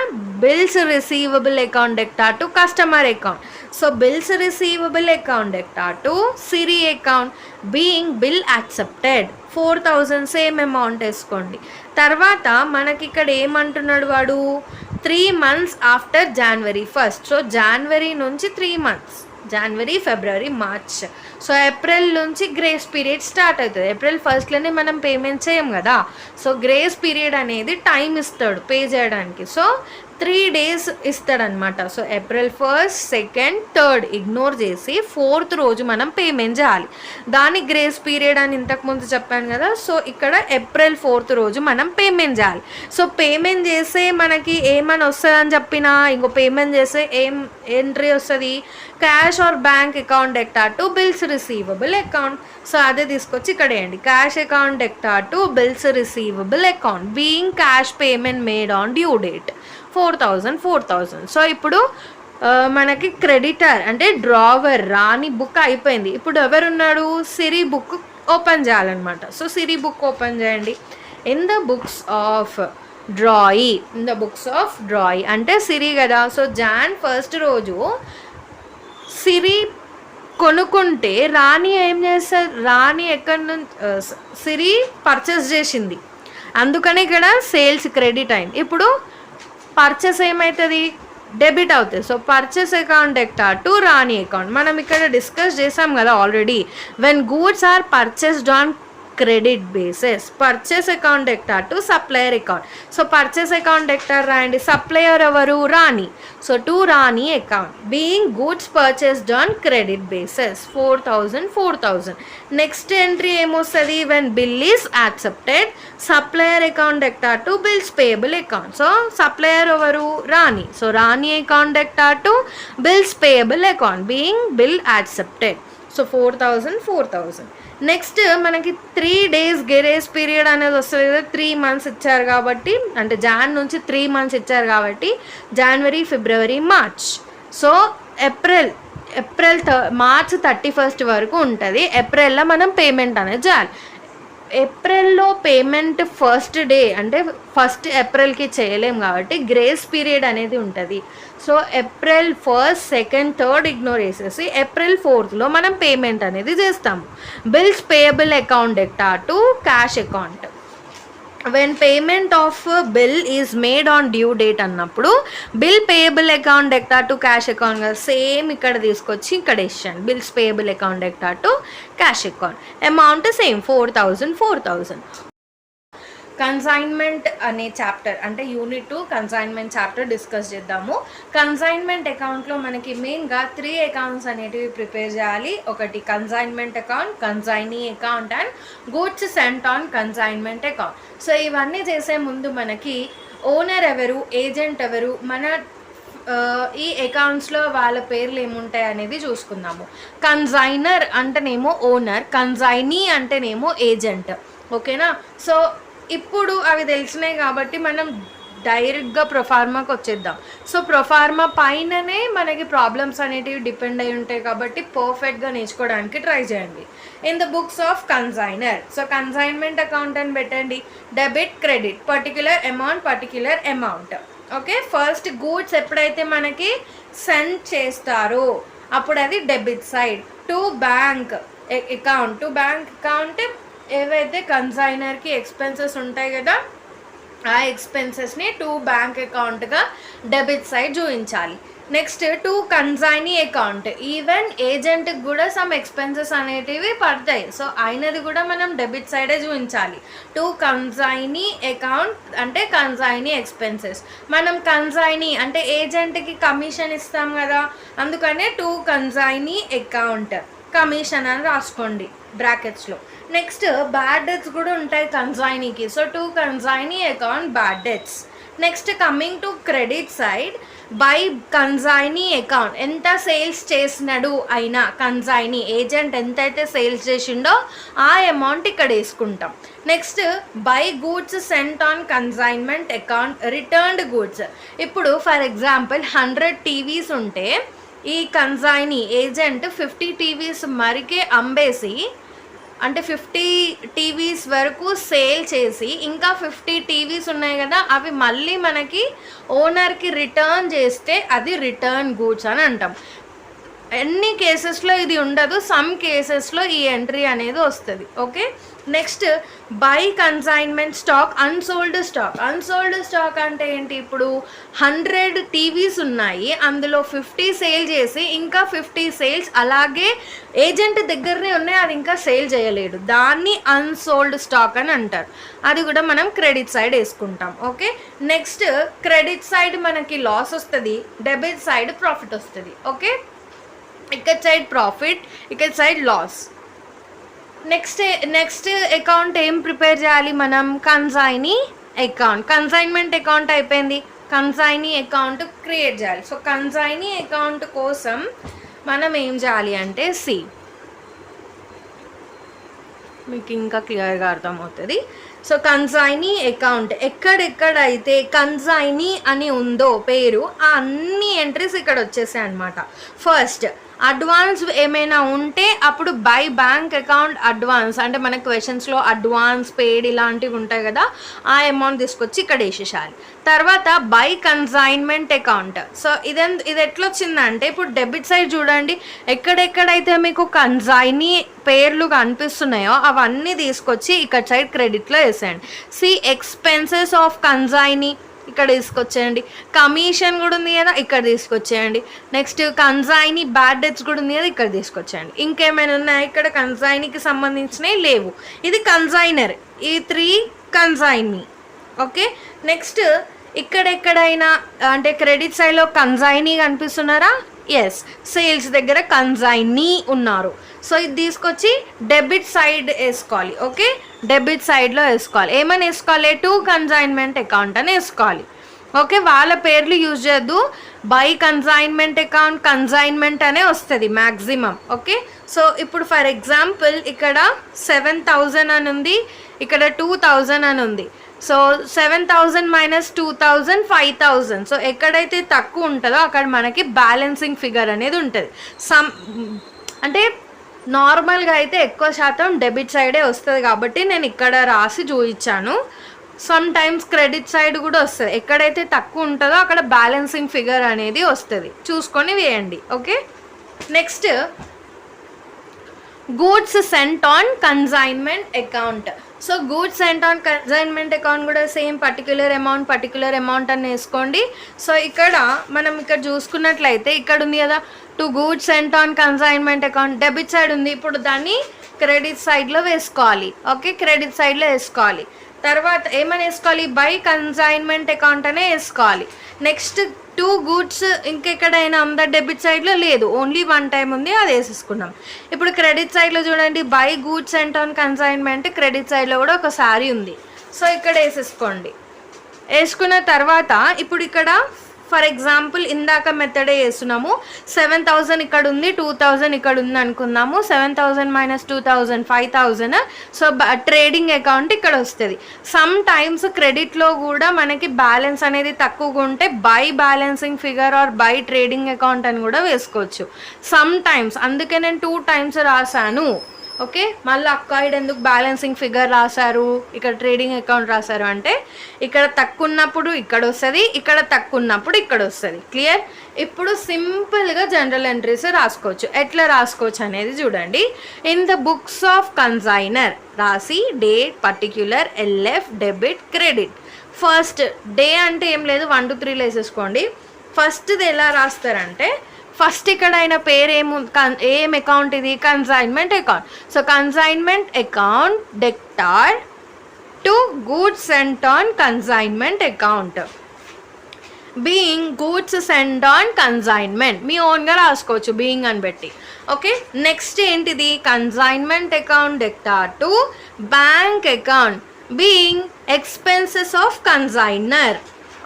bills receivable account debtor to customer account. So bills receivable account debtor to Siri account being bill accepted. 4000 same amount వేసుకోండి. తర్వాత మనకి ఇక్కడ ఏమంటున్నాడు వాడు, 3 months ఆఫ్టర్ జనవరి 1. సో జనవరి నుంచి 3 months, జనవరి, ఫిబ్రవరి, మార్చ్. సో ఏప్రిల్ నుంచి గ్రేస్ పీరియడ్ స్టార్ట్ అవుతుంది. ఏప్రిల్ 1లోనే మనం పేమెంట్ చేయం కదా. సో గ్రేస్ పీరియడ్ అనేది టైం ఇస్తాడు పే చేయడానికి. సో 3 days ఇస్తాడనమాట. సో ఏప్రిల్ 1, 2, 3 ఇగ్నోర్ చేసి 4th రోజు మనం పేమెంట్ చేయాలి. దాని గ్రేస్ పీరియడ్ అని ఇంతకుముందు చెప్పాను కదా. సో ఇక్కడ ఏప్రిల్ 4th రోజు మనం పేమెంట్ చేయాలి. సో పేమెంట్ చేస్తే మనకి ఏమని వస్తుంది అని చెప్పినా, ఇంకో పేమెంట్ చేస్తే ఏం ఎంట్రీ వస్తుంది, cash or bank account debtor to bills receivable account. So అదే తీసుకొచ్చి ఇక్కడ వేయండి, cash account debtor to bills receivable account being cash payment made on due date 4000. So ఇప్పుడు మనకి క్రెడిటర్ అంటే డ్రావర్ రాణి బుక్ అయిపోయింది. ఇప్పుడు ఎవరున్నాడు, సిరి బుక్ ఓపెన్ చేయాలన్నమాట. సో సిరి బుక్ ఓపెన్ చేయండి. In the books of drawee, in the books of drawee అంటే సిరి కదా. సో Jan 1 రోజు సిరి కొనుక్కుంటే రాణి ఏం చేస్తారు, రాణి ఎక్కడి నుంచి సిరి పర్చేస్ చేసింది, అందుకని ఇక్కడ సేల్స్ క్రెడిట్ అయింది. ఇప్పుడు పర్చేస్ ఏమవుతుంది, డెబిట్ అవుతుంది. So purchase account debtor to Rani account. మనం ఇక్కడ డిస్కస్ చేసాం కదా already, when goods are purchased on credit basis. Purchase account debtor to supplier account. So purchase account debtor రాయండి. సప్లయర్ ఎవరు? Rani. So to Rani account. Being goods purchased on credit basis 4,000. Next entry ఏమొస్తుంది? When bill is accepted supplier account debtor to bills payable account. So supplier ఎవరు? Rani. So Rani account debtor to bills payable account being bill accepted. So 4,000. Next మనకి 3 days grace period అనేది వస్తుంది కదా. 3 months ఇచ్చారు కాబట్టి, అంటే John నుంచి 3 months ఇచ్చారు కాబట్టి జనవరి, ఫిబ్రవరి, మార్చ్. సో మార్చ్ 31st వరకు ఉంటుంది. ఏప్రిల్లో మనం పేమెంట్ అనేది చేయాలి. ఏప్రిల్లో పేమెంట్ ఫస్ట్ డే అంటే 1st April చేయలేం కాబట్టి గ్రేస్ పీరియడ్ అనేది ఉంటుంది. So April 1st, 2nd, 3rd ignore చేసేసి April 4th మనం పేమెంట్ అనేది చేస్తాము. Bills payable account debtor to cash account. When payment of bill is made on due date అన్నప్పుడు bill payable account debtor to cash account కదా. Same ఇక్కడ తీసుకొచ్చి ఇక్కడ ఇచ్చాను. Bills payable account debtor to cash account. Amount same 4,000. Consignment అనే chapter అంటే unit 2 consignment chapter discuss చేద్దాము. Consignment అకౌంట్లో మనకి మెయిన్గా 3 accounts అనేటివి ప్రిపేర్ చేయాలి. ఒకటి consignment account, consignee account and goods sent on consignment account. So ఇవన్నీ చేసే ముందు మనకి ఓనర్ ఎవరు, ఏజెంట్ ఎవరు, మన ఈ అకౌంట్స్లో వాళ్ళ పేర్లు ఏముంటాయి అనేది చూసుకుందాము. కన్సైనర్ అంటేనేమో ఓనర్, కన్సైనీ అంటేనేమో ఏజెంట్. ఓకేనా. సో ఇప్పుడు అవి తెలిసినాయి కాబట్టి మనం డైరెక్ట్గా ప్రొఫార్మాకి వచ్చేద్దాం. సో ప్రొఫార్మా పైననే మనకి ప్రాబ్లమ్స్ అనేటివి డిపెండ్ అయి ఉంటాయి కాబట్టి పర్ఫెక్ట్గా నేర్చుకోవడానికి ట్రై చేయండి. In the books of consignor. So consignment account అని పెట్టండి. Debit, credit, particular amount. Okay. First goods ఎప్పుడైతే మనకి సెండ్ చేస్తారో అప్పుడు అది debit side. To bank account ఏవైతే కన్సైనర్కి ఎక్స్పెన్సెస్ ఉంటాయి కదా ఆ ఎక్స్పెన్సెస్ని టు బ్యాంక్ అకౌంట్గా డెబిట్ సైడ్ చూపించాలి. Next to consignee account. Even ఏజెంట్కి కూడా సమ్ ఎక్స్పెన్సెస్ అనేటివి పడతాయి. సో అయినది కూడా మనం డెబిట్ సైడే చూపించాలి. టు కన్సైనీ అకౌంట్ అంటే కన్సైనీ ఎక్స్పెన్సెస్. మనం కన్సైనీ అంటే ఏజెంట్కి కమిషన్ ఇస్తాం కదా, అందుకనే టు కన్సైనీ అకౌంట్ కమిషన్ అని రాసుకోండి బ్రాకెట్స్లో. నెక్స్ట్ బ్యాడ్ డెట్స్ కూడా ఉంటాయి కన్సైనీకి. So to consignee account bad debts. Next coming to credit side, by consignee account ఎంత సేల్స్ చేసినాడు అయినా కన్సైనీ ఏజెంట్ ఎంతైతే సేల్స్ చేసిండో ఆ అమౌంట్ ఇక్కడ వేసుకుంటాం. Next by goods sent on consignment account returned goods. ఇప్పుడు ఫర్ ఎగ్జాంపుల్ 100 TVs ఉంటే ఈ కన్సైనీ ఏజెంట్ 50 TVs మరికే అమ్మేసి అంటే 50 TVs వరకు సేల్ చేసి ఇంకా 50 TVs ఉన్నాయి కదా అవి మళ్ళీ మనకి ఓనర్కి రిటర్న్ చేస్తే అది రిటర్న్ గూడ్స్ అని అంటాం. ఎన్ని కేసెస్లో ఇది ఉండదు, సమ్ కేసెస్లో ఈ ఎంట్రీ అనేది వస్తుంది. Okay. Next by consignment stock unsold stock అంటే ఏంటి? ఇప్పుడు 100 TVs ఉన్నాయి, అందులో 50 సేల్ చేసి ఇంకా 50 సేల్స్ అలాగే ఏజెంట్ దగ్గరనే ఉన్నాయి, అది ఇంకా సేల్ చేయలేడు, దాన్ని అన్సోల్డ్ స్టాక్ అని అంటారు. అది కూడా మనం క్రెడిట్ సైడ్ వేసుకుంటాం. ఓకే. నెక్స్ట్ క్రెడిట్ సైడ్ మనకి లాస్ వస్తుంది, డెబిట్ సైడ్ ప్రాఫిట్ వస్తుంది. ఓకే. ఇక్కడ సైడ్ ప్రాఫిట్, ఇక్కడ సైడ్ లాస్. నెక్స్ట్ అకౌంట్ ఏం ప్రిపేర్ చేయాలి మనం? Consignee account. కన్సైన్మెంట్ అకౌంట్ అయిపోయింది, కన్సైనీ అకౌంట్ క్రియేట్ చేయాలి. సో కన్సైనీ అకౌంట్ కోసం మనం ఏం చేయాలి అంటే మీకు ఇంకా క్లియర్గా అర్థమవుతుంది. సో కన్సైనీ అకౌంట్ ఎక్కడెక్కడైతే కన్సైనీ అని ఉందో పేరు ఆ అన్ని ఎంట్రీస్ ఇక్కడ వచ్చేసాయి అనమాట. ఫస్ట్ అడ్వాన్స్ ఏమైనా ఉంటే అప్పుడు బై బ్యాంక్ అకౌంట్ అడ్వాన్స్ అంటే మన క్వశ్చన్స్లో అడ్వాన్స్ పేడ్ ఇలాంటివి ఉంటాయి కదా, ఆ అమౌంట్ తీసుకొచ్చి ఇక్కడ వేసేసాలి. తర్వాత బై కన్సైన్మెంట్ అకౌంట్. సో ఇది ఎట్లా వచ్చిందంటే ఇప్పుడు డెబిట్ సైడ్ చూడండి, ఎక్కడెక్కడైతే మీకు కన్సైనీ పేర్లు కనిపిస్తున్నాయో అవన్నీ తీసుకొచ్చి ఇక్కడ సైడ్ క్రెడిట్లో వేసేయండి. సి ఎక్స్పెన్సెస్ ఆఫ్ కన్సైనీ ఇక్కడ తీసుకొచ్చేయండి. కమిషన్ కూడా ఉంది కదా, ఇక్కడ తీసుకొచ్చేయండి. నెక్స్ట్ కన్సైనీ బ్యాడ్ డెట్స్ కూడా ఉంది కదా, ఇక్కడ తీసుకొచ్చేయండి. ఇంకేమైనా ఉన్నాయా ఇక్కడ? కన్సైనీకి సంబంధించినవి లేవు. ఇది కన్సైనర్, ఈ 3 కన్సైనీ. ఓకే, నెక్స్ట్ ఇక్కడెక్కడైనా అంటే క్రెడిట్ సైడ్లో కన్సైనీ కనిపిస్తున్నారా? ఎస్, సేల్స్ దగ్గర కన్సైనీ ఉన్నారు. సో ఇది తీసుకొచ్చి డెబిట్ సైడ్ వేసుకోవాలి. ఓకే, డెబిట్ సైడ్లో వేసుకోవాలి. ఏమని వేసుకోవాలి? టు కన్సైన్మెంట్ అకౌంట్ అని వేసుకోవాలి. ఓకే, వాళ్ళ పేర్లు యూజ్ చేయొద్దు. బై కన్సైన్మెంట్ అకౌంట్, కన్సైన్మెంట్ అనే వస్తుంది మ్యాక్సిమం. ఓకే, సో ఇప్పుడు ఫర్ ఎగ్జాంపుల్ ఇక్కడ 7,000 అని ఉంది, ఇక్కడ 2,000 అని ఉంది. So 7,000 minus 2,000 5,000. సో ఎక్కడైతే తక్కువ ఉంటుందో అక్కడ మనకి బ్యాలెన్సింగ్ ఫిగర్ అనేది ఉంటుంది. అంటే నార్మల్గా అయితే ఎక్కువ శాతం డెబిట్ సైడే వస్తుంది కాబట్టి నేను ఇక్కడ రాసి చూపించాను. సమ్ టైమ్స్ క్రెడిట్ సైడ్ కూడా వస్తుంది. ఎక్కడైతే తక్కువ ఉంటుందో అక్కడ బ్యాలెన్సింగ్ ఫిగర్ అనేది వస్తుంది, చూసుకొని వేయండి. Okay, next goods sent on consignment account. So goods sent on consignment account కూడా సేమ్ పర్టిక్యులర్ అమౌంట్ అని వేసుకోండి. సో ఇక్కడ మనం ఇక్కడ చూసుకున్నట్లయితే ఇక్కడ ఉంది కదా, to goods sent on consignment account, debit side ఉంది. ఇప్పుడు దాన్ని క్రెడిట్ సైడ్లో వేసుకోవాలి. ఓకే, క్రెడిట్ సైడ్లో వేసుకోవాలి. తర్వాత ఏమని వేసుకోవాలి? బై కన్సైన్మెంట్ అకౌంట్ అనే వేసుకోవాలి. నెక్స్ట్ టు గూడ్స్ ఇంకెక్కడైనా ఉందా? డెబిట్ సైడ్లో లేదు, ఓన్లీ 1 టైం ఉంది, అది వేసేసుకున్నాం. ఇప్పుడు క్రెడిట్ సైడ్లో చూడండి, by goods sent on consignment, credit సైడ్లో కూడా ఒక శారీ ఉంది. సో ఇక్కడ వేసేసుకోండి. వేసుకున్న తర్వాత ఇప్పుడు ఇక్కడ ఫర్ ఎగ్జాంపుల్ ఇందాక మెథడే వేస్తున్నాము. 7,000 ఇక్కడ ఉంది, 2,000 ఇక్కడ ఉంది అనుకుందాము. 7,000 మైనస్ 2,000 5,000. సో ట్రేడింగ్ అకౌంట్ ఇక్కడ వస్తుంది. సమ్ టైమ్స్ క్రెడిట్లో కూడా మనకి బ్యాలెన్స్ అనేది తక్కువగా ఉంటే by balancing figure or by trading account అని కూడా వేసుకోవచ్చు సమ్ టైమ్స్. అందుకే నేను 2 టైమ్స్ రాశాను. ఓకే, మళ్ళీ అక్కాయిడ్ ఎందుకు బ్యాలెన్సింగ్ ఫిగర్ రాశారు, ఇక్కడ ట్రేడింగ్ అకౌంట్ రాశారు అంటే ఇక్కడ తక్కువ ఉన్నప్పుడు ఇక్కడ వస్తుంది, ఇక్కడ తక్కువ ఉన్నప్పుడు ఇక్కడ వస్తుంది. క్లియర్? ఇప్పుడు సింపుల్గా జనరల్ ఎంట్రీస్ రాసుకోవచ్చు. ఎట్లా రాసుకోవచ్చు అనేది చూడండి. In the books of consignor రాసి date, particular, LF, debit, credit. First day అంటే ఏం లేదు, 1 to 3 వేసేసుకోండి. ఫస్ట్ది ఎలా రాస్తారంటే ఫస్ట్ ఇక్కడ ఆయన పేరు ఏం అకౌంట్ ఇది? Consignment account. So consignment account debtor to goods sent on consignment account. Being goods sent on consignment, మీ ఓన్గా రాసుకోవచ్చు బీయింగ్ అని పెట్టి. ఓకే, నెక్స్ట్ ఏంటిది? Consignment account debtor to bank account being expenses of consignor.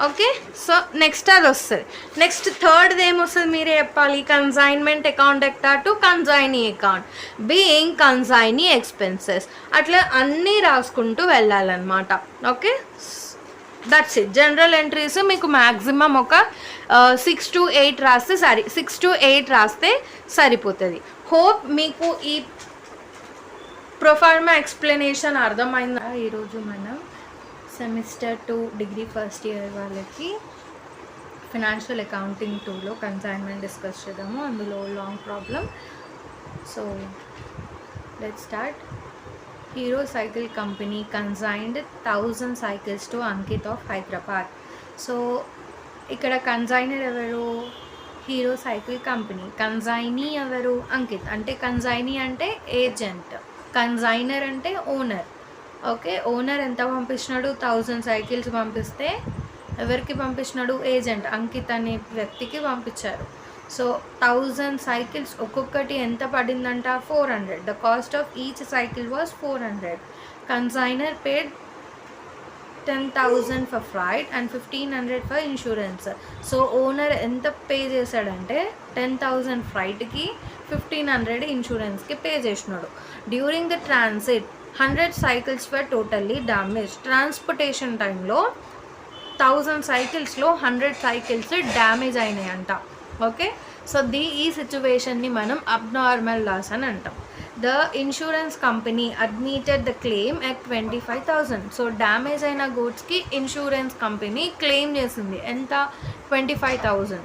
Okay, so next అది వస్తుంది. Next థర్డ్ది ఏమొస్తుంది మీరే చెప్పాలి? Consignment account debtor to consignee account being consignee expenses. అట్లా అన్నీ రాసుకుంటూ వెళ్ళాలన్నమాట. Okay, that's it. General entries మీకు మ్యాక్సిమం ఒక 6 to 8 రాస్తే 6 to 8 రాస్తే సరిపోతుంది. హోప్ మీకు ఈ ప్రొఫార్మా ఎక్స్ప్లెనేషన్ అర్థమైందా? ఈరోజు మనం సెమిస్టర్ 2 డిగ్రీ ఫస్ట్ ఇయర్ వాళ్ళకి ఫినాన్షియల్ అకౌంటింగ్ 2లో కన్సైన్మెంట్ డిస్కస్ చేద్దాము. అందులో long problem. So let's start. Hero cycle company consigned 1000 cycles to Ankit of Hyderabad. So ఇక్కడ కన్సైనర్ ఎవరు? Hero cycle company. కన్సైనీ ఎవరు? అంకిత్. అంటే కన్సైనీ అంటే ఏజెంట్, కన్సైనర్ అంటే ఓనర్. ఓకే, ఓనర్ ఎంత పంపించినాడు? 1000 cycles పంపిస్తే ఎవరికి పంపించినాడు? ఏజెంట్ అంకిత్ అనే వ్యక్తికి పంపించారు. సో 1000 cycles ఒక్కొక్కటి ఎంత పడిందంట? 400. The cost of each cycle was 400. Consignor paid 10,000 for freight and 1,500 for insurance. So owner ఎంత పే చేశాడంటే 10,000 ఫ్రైట్కి, 1,500 ఇన్సూరెన్స్కి పే చేసినాడు. During the transit 100 cycles were totally damaged. Transportation టైంలో 1000 cyclesలో 100 cycles డ్యామేజ్ అయినాయంట. ఓకే, సో ఈ సిచ్యువేషన్ని మనం అబ్నార్మల్ లాస్ అని అంటాం. The insurance company admitted the claim at 25,000. So damage అయిన గూడ్స్కి ఇన్సూరెన్స్ కంపెనీ క్లెయిమ్ చేసింది ఎంత? 25,000.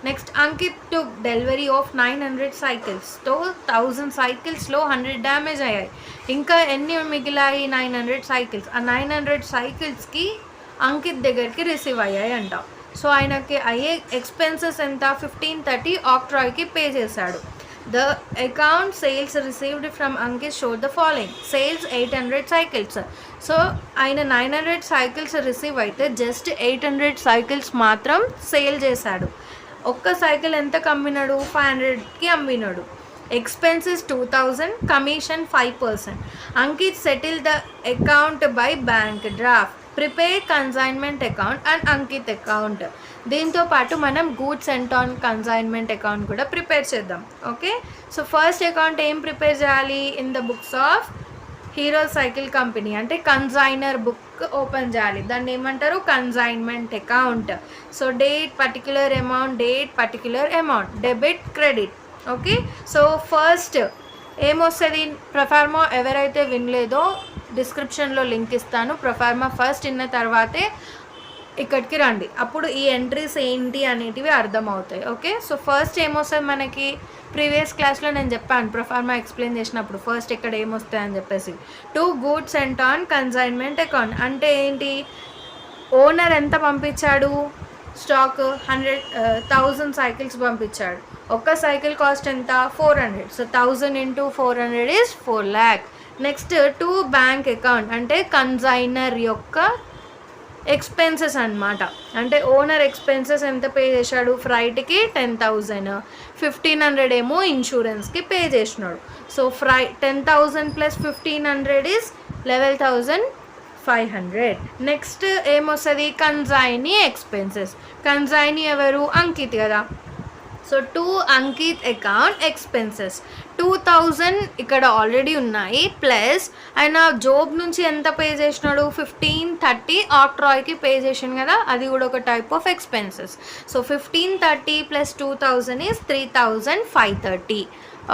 Next Ankit took delivery of 900 cycles. తో 1000 cyclesలో 100 డ్యామేజ్ అయ్యాయి. ఇంకా ఎన్ని మిగిలాయి? 900 cycles. ఆ 900 cyclesకి అంకిత్ దగ్గరికి రిసీవ్ అయ్యాయి అంట. సో ఆయనకి అయ్యే ఎక్స్పెన్సెస్ ఎంత, 1530 ఆక్ట్రాయ్కి పే చేశాడు. The account sales received from Ankit showed the following. Sales 800 cycles. So ఆయన 900 సైకిల్స్ రిసీవ్ అయితే జస్ట్ 800 సైకిల్స్ మాత్రం సేల్ చేశాడు. ఒక్క సైకిల్ ఎంతకు అమ్మినాడు, 500కి అమ్మినాడు. Expenses 2000, commission 5%. Ankit settle the account by bank draft, prepare consignment account and Ankit account. దీంతో పాటు మనం goods and on consignment account కూడా ప్రిపేర్ చేద్దాం. ఓకే, సో ఫస్ట్ అకౌంట్ ఏం ప్రిపేర్ చేయాలి, in the books of Hero cycle company అంటే కన్సైనర్ బుక్ ఓపెన్ చేయాలి. దాన్ని ఏమంటారు, consignment account. So date particular amount, debit credit. Okay, so first ఏమొస్తుంది, proforma ఎవరైతే వినలేదో డిస్క్రిప్షన్లో లింక్ ఇస్తాను. ప్రొఫార్మా ఫస్ట్ విన్న తర్వాతే ఇక్కడికి రండి, అప్పుడు ఈ ఎంట్రీస్ ఏంటి అనేటివి అర్థమవుతాయి. ఓకే, సో ఫస్ట్ ఏమొస్తుంది మనకి, ప్రీవియస్ క్లాస్లో నేను చెప్పాను ప్రొఫార్మా ఎక్స్ప్లెయిన్ చేసినప్పుడు ఫస్ట్ ఇక్కడ ఏమొస్తాయి అని చెప్పేసి. To goods and on consignment account అంటే ఏంటి, ఓనర్ ఎంత పంపించాడు స్టాక్, 1000 సైకిల్స్ పంపించాడు. ఒక్క సైకిల్ కాస్ట్ ఎంత, 400. So 1000 into 400 is 4 lakh. Next to bank account అంటే కన్సైనర్ యొక్క ఎక్స్పెన్సెస్ అనమాట. అంటే ఓనర్ ఎక్స్పెన్సెస్ ఎంత పే చేశాడు, ఫ్రైట్కి 10,000, 1500 ఏమో ఇన్సూరెన్స్కి పే చేసినాడు. So 10,000 + 1500 is 11,500. నెక్స్ట్ ఏమొస్తుంది, కన్సైనీ ఎక్స్పెన్సెస్. కన్సైనీ ఎవరు, అంకిత్ కదా. So to Ankit account expenses 2000 ఇక్కడ ఆల్రెడీ ఉన్నాయి, ప్లస్ ఆయన జాబ్ నుంచి ఎంత పే చేసినాడు, 1530 ఆక్ట్రాయ్కి పే చేసాను కదా, అది కూడా ఒక type of expenses. So 1530 + 2000 is 3530.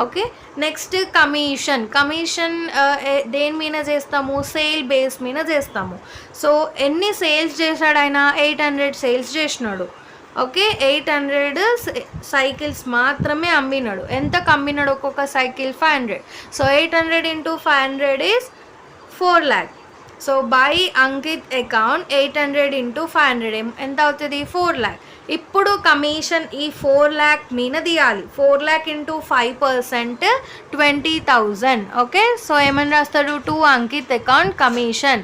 Okay, next commission. దేని మీద చేస్తాము, సేల్ బేస్ మీద చేస్తాము. సో ఎన్ని సేల్స్ చేశాడు ఆయన, 800 సేల్స్ చేసినాడు. ఓకే, 800 సైకిల్స్ మాత్రమే అమ్మినాడు. ఎంతకు అమ్మినాడు ఒక్కొక్క cycle, 500. So 800 into 500 is 4 lakh. So by Ankit account 800 into 500 ఎంత అవుతుంది, 4 lakh. ఇప్పుడు కమిషన్ ఈ 4 lakh మీద తీయాలి. 4 lakh into 5% 20,000. ఓకే, సో ఏమని రాస్తాడు, to Ankit account commission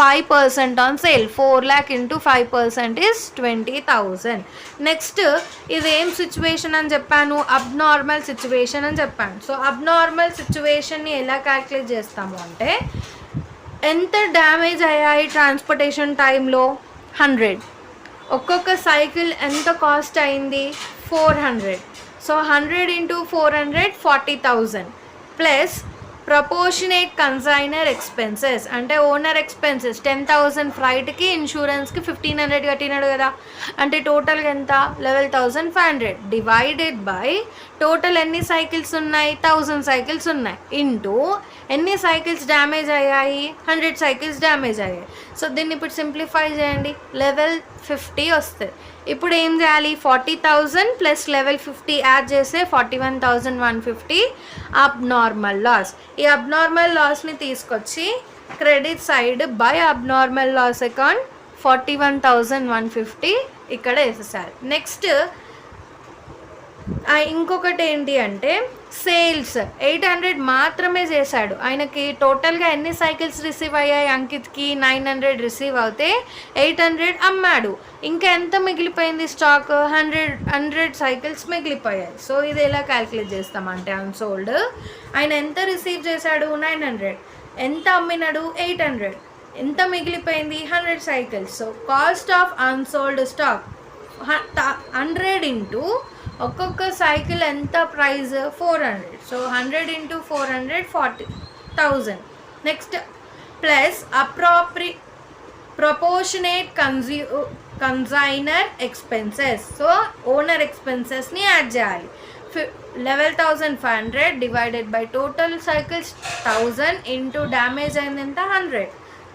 5% on sale. 4 lakh into 5% is 20,000. Next ఇదేం సిచ్యువేషన్ అని చెప్పాను, అబ్నార్మల్ సిచ్యువేషన్ అని చెప్పాను. సో అబ్నార్మల్ సిచ్యువేషన్ని ఎలా క్యాల్కులేట్ చేస్తాము అంటే, ఎంత డ్యామేజ్ అయ్యాయి ట్రాన్స్పోర్టేషన్ టైంలో, 100. ఒక్కొక్క సైకిల్ ఎంత కాస్ట్ అయింది, 400. So 100 into 400 40,000 plus proportionate consignor expenses అంటే ఓనర్ ఎక్స్పెన్సెస్ 10,000 ఫ్రైట్కి, ఇన్సూరెన్స్కి 1500 కట్టినాడు కదా, అంటే టోటల్గా ఎంత, 11,500 డివైడెడ్ బై టోటల్ ఎన్ని సైకిల్స్ ఉన్నాయి, 1000 సైకిల్స్ ఉన్నాయి, ఇంటూ ఎన్ని సైకిల్స్ డ్యామేజ్ అయ్యాయి, 100 సైకిల్స్ డ్యామేజ్ అయ్యాయి. సో దీన్ని ఇప్పుడు సింప్లిఫై చేయండి, లెవెల్ 50 వస్తుంది. ఇప్పుడు ఏం చేయాలి, 40,000 + లెవెల్ 50 యాడ్ చేస్తే 41,150 అబ్నార్మల్ లాస్. ఈ అబ్నార్మల్ లాస్ని తీసుకొచ్చి credit side by abnormal loss account 41,150 ఇక్కడ వేసేసారు. నెక్స్ట్ ఇంకొకటి ఏంటి అంటే, సేల్స్ 800 మాత్రమే చేశాడు. ఆయనకి టోటల్గా ఎన్ని సైకిల్స్ రిసీవ్ అయ్యాయి, అంకిత్కి 900 రిసీవ్ అవుతే 800 అమ్మాడు. ఇంకా ఎంత మిగిలిపోయింది స్టాక్, 100 సైకిల్స్ మిగిలిపోయాయి. సో ఇది ఎలా క్యాల్కులేట్ చేస్తామంటే, అన్సోల్డ్ ఆయన ఎంత రిసీవ్ చేశాడు, 900, ఎంత అమ్మినాడు, 800, ఎంత మిగిలిపోయింది, 100 cycles. So cost of unsold stock 100 into ఒక్కొక్క సైకిల్ ఎంత price, 400. So 100 into 400 40,000. Next plus proportionate consignor expenses. So owner ఎక్స్పెన్సెస్ని యాడ్ చేయాలి. 11,500 divided by total cycles 1000 into damage అయింది ఎంత, 100.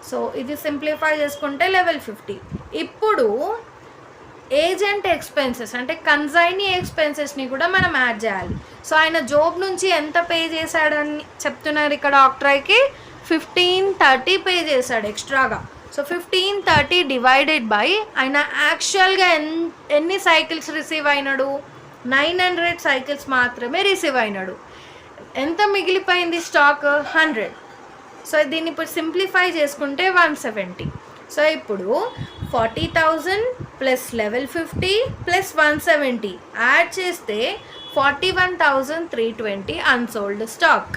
సో ఇది సింప్లిఫై చేసుకుంటే లెవెల్ 50. ఇప్పుడు ఏజెంట్ ఎక్స్పెన్సెస్ అంటే కన్సైనీ ఎక్స్పెన్సెస్ని కూడా మనం యాడ్ చేయాలి. సో ఆయన జాబ్ నుంచి ఎంత పే చేశాడని చెప్తున్నారు ఇక్కడ, ఆక్ట్రాయ్కి 1530 పే చేశాడు ఎక్స్ట్రాగా. సో 1530 డివైడెడ్ బై ఆయన యాక్చువల్గా ఎన్ని సైకిల్స్ రిసీవ్ అయినాడు, 900 సైకిల్స్ మాత్రమే రిసీవ్ అయినాడు. ఎంత మిగిలిపోయింది స్టాక్, 100. సో దీన్ని ఇప్పుడు సింప్లిఫై చేసుకుంటే 170. సో ఇప్పుడు 40,000 ప్లస్ 1150 ప్లస్ 170 యాడ్ చేస్తే 41,320 అన్సోల్డ్ స్టాక్.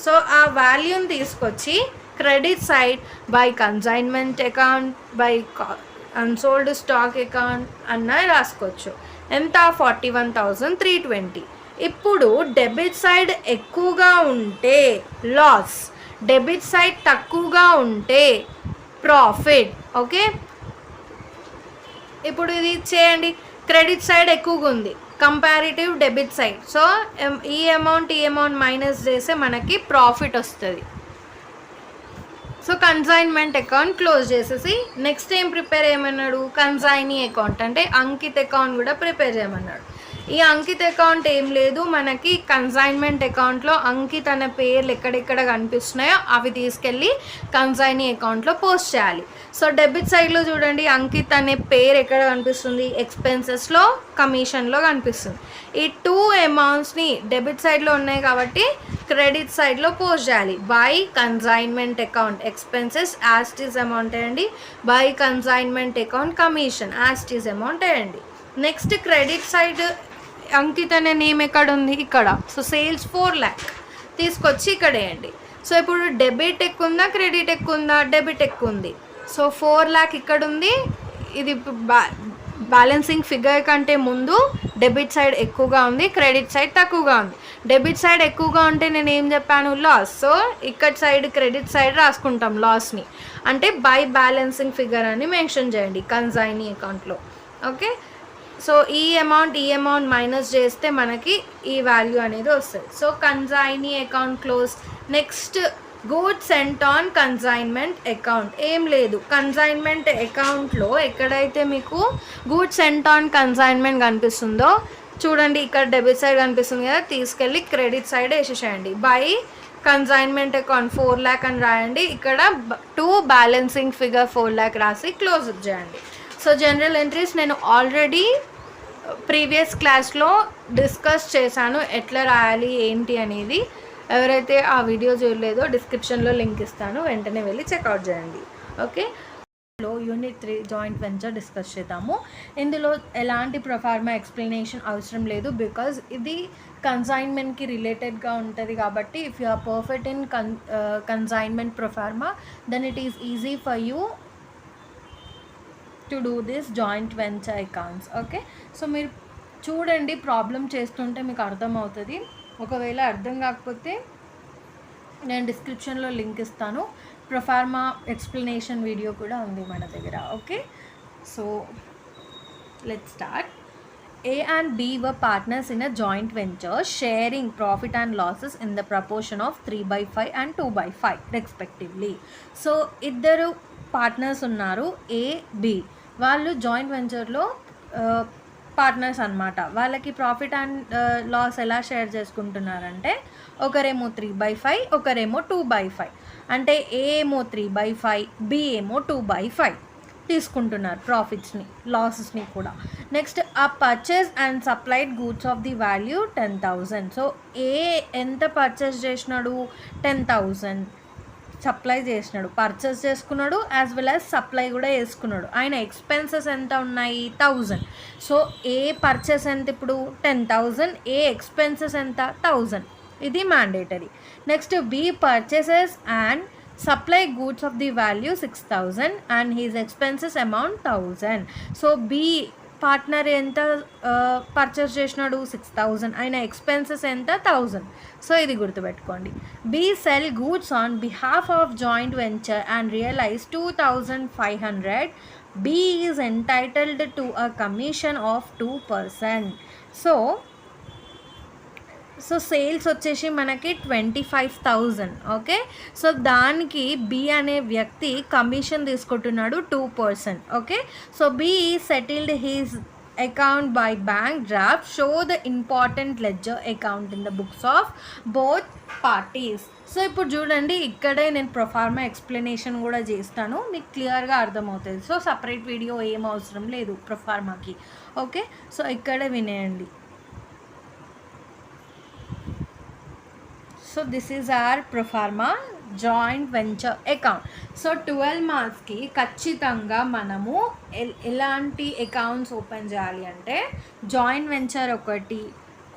సో ఆ వాల్యూని తీసుకొచ్చి credit side by consignment account by unsold stock account అన్న రాసుకోవచ్చు. ఎంత, 41,320. ఇప్పుడు డెబిట్ సైడ్ ఎక్కువగా ఉంటే లాస్, డెబిట్ సైడ్ తక్కువగా ఉంటే ప్రాఫిట్. ఓకే, ఇప్పుడు ఇది చేయండి. క్రెడిట్ సైడ్ ఎక్కువగా ఉంది కంపారిటివ్ డెబిట్ సైడ్. సో ఈ అమౌంట్ మైనస్ చేస్తే మనకి ప్రాఫిట్ వస్తుంది. సో కన్సైన్మెంట్ అకౌంట్ క్లోజ్ చేసేసి నెక్స్ట్ ఏం ప్రిపేర్ చేయమన్నాడు, కన్సైనీ అకౌంట్ అంటే అంకిత్ అకౌంట్ కూడా ప్రిపేర్ చేయమన్నాడు. ఈ అంకిత్ అకౌంట్ ఏం లేదు, మనకి కన్సైన్మెంట్ అకౌంట్లో అంకిత్ అనే పేర్లు ఎక్కడెక్కడ కనిపిస్తున్నాయో అవి తీసుకెళ్ళి కన్సైనీ అకౌంట్లో పోస్ట్ చేయాలి. సో డెబిట్ సైడ్లో చూడండి, అంకిత్ అనే పేరు ఎక్కడ కనిపిస్తుంది, ఎక్స్పెన్సెస్లో, కమిషన్లో కనిపిస్తుంది. ఈ 2 అమౌంట్స్ని డెబిట్ సైడ్లో ఉన్నాయి కాబట్టి క్రెడిట్ సైడ్లో పోస్ట్ చేయాలి. By consignment account expenses as it is amount వేయండి, by consignment account commission as it is amount వేయండి. నెక్స్ట్ క్రెడిట్ సైడ్ అంకిత్ అనే నేమ్ ఎక్కడ ఉంది, ఇక్కడ. సో సేల్స్ 4 lakh తీసుకొచ్చి ఇక్కడ వేయండి. సో ఇప్పుడు డెబిట్ ఎక్కువ ఉందా, క్రెడిట్ ఎక్కువ ఉందా, డెబిట్ ఎక్కువ ఉంది. సో 4 lakh ఇక్కడ ఉంది. ఇది బ్యాలెన్సింగ్ ఫిగర్ కంటే ముందు డెబిట్ సైడ్ ఎక్కువగా ఉంది, క్రెడిట్ సైడ్ తక్కువగా ఉంది. డెబిట్ సైడ్ ఎక్కువగా ఉంటే నేను ఏం చెప్పాను, లాస్. సో ఇక్కడ సైడ్ క్రెడిట్ సైడ్ రాసుకుంటాం లాస్ని, అంటే బై బ్యాలెన్సింగ్ ఫిగర్ అని మెన్షన్ చేయండి కన్సైనీ అకౌంట్లో. ఓకే, సో ఈ అమౌంట్ మైనస్ చేస్తే మనకి ఈ వాల్యూ అనేది వస్తుంది. So consignee account close. Next goods sent on consignment account. ఏం లేదు, కన్సైన్మెంట్ అకౌంట్లో ఎక్కడైతే మీకు గూడ్స్ సెంట్ ఆన్ కన్సైన్మెంట్ కనిపిస్తుందో చూడండి, ఇక్కడ డెబిట్ సైడ్ కనిపిస్తుంది కదా, తీసుకెళ్ళి క్రెడిట్ సైడ్ వేసేసేయండి. బై కన్సైన్మెంట్ అకౌంట్ 4 lakh అని రాయండి. ఇక్కడ 2 బ్యాలెన్సింగ్ ఫిగర్ 4 lakh రాసి క్లోజ్ చేయండి. సో జనరల్ ఎంట్రీస్ నేను ఆల్రెడీ ప్రీవియస్ క్లాస్లో డిస్కస్ చేశాను ఎట్లా రాయాలి ఏంటి అనేది. ఎవరైతే ఆ వీడియో చూడలేదో డిస్క్రిప్షన్లో లింక్ ఇస్తాను, వెంటనే వెళ్ళి చెక్అవుట్ చేయండి. Okay, unit 3 joint venture discuss చేద్దాము. ఇందులో ఎలాంటి ప్రొఫార్మా ఎక్స్ప్లెనేషన్ అవసరం లేదు, బికాజ్ ఇది కన్సైన్మెంట్కి రిలేటెడ్గా ఉంటుంది కాబట్టి if you are perfect in consignment proforma then it is easy for you to do this joint venture accounts. Okay, so మీరు చూడండి, ప్రాబ్లం చేస్తుంటే మీకు అర్థమవుతుంది. ఒకవేళ అర్థం కాకపోతే నేను డిస్క్రిప్షన్లో లింక్ ఇస్తాను, ప్రొఫార్మా ఎక్స్ప్లెనేషన్ వీడియో కూడా ఉంది మన దగ్గర. Okay, so let's start. A and B were partners in a joint venture sharing profit and losses in the proportion of 3/5 and 2/5 respectively. So ఇద్దరు పార్ట్నర్స్ ఉన్నారు, A, B. వాళ్ళు joint వెంచర్లో partners అనమాట. వాళ్ళకి ప్రాఫిట్ అండ్ లాస్ ఎలా share చేసుకుంటున్నారంటే ఒకరేమో 3/5, ఒకరేమో 2/5. అంటే A ఏమో 3/5, B ఏమో 2/5 తీసుకుంటున్నారు ప్రాఫిట్స్ని, లాసెస్ని కూడా. నెక్స్ట్ ఆ purchase and supplied goods of the value 10,000. So A ఎంత పర్చేస్ చేసినాడు, 10,000 సప్లై చేసినాడు, పర్చేస్ చేసుకున్నాడు, యాజ్ వెల్ యాజ్ సప్లై కూడా చేసుకున్నాడు. ఆయన ఎక్స్పెన్సెస్ ఎంత ఉన్నాయి, 1000. సో ఏ పర్చేస్ ఎంత ఇప్పుడు 10,000, ఏ ఎక్స్పెన్సెస్ ఎంత 1000. ఇది mandatory. Next B purchases and supply goods of the value 6,000 and his expenses amount 1,000. So B partner ఎంత పర్చేస్ చేసినాడు, 6,000. ఆయన ఎక్స్పెన్సెస్ ఎంత, 1,000. సో ఇది గుర్తుపెట్టుకోండి. B sell goods on behalf of joint venture and realise 2,500. B is entitled to a commission of 2%. So sales వచ్చేసి మనకి 25,000. Okay, so దానికి B అనే వ్యక్తి కమిషన్ తీసుకుంటున్నాడు 2%. Okay, so be settled he's account by bank draft. Show the important ledger account in the books of both parties. So ఇప్పుడు చూడండి, ఇక్కడే నేను ప్రొఫార్మా ఎక్స్ప్లెనేషన్ కూడా చేస్తాను, మీకు క్లియర్గా అర్థమవుతుంది. సో సపరేట్ వీడియో ఏం అవసరం లేదు ప్రొఫార్మాకి. ఓకే, సో ఇక్కడే వినేయండి. So this is our proforma joint venture account. So 12 మార్క్స్కి ఖచ్చితంగా మనము ఎలాంటి అకౌంట్స్ ఓపెన్ చేయాలి అంటే జాయింట్ వెంచర్ ఒకటి,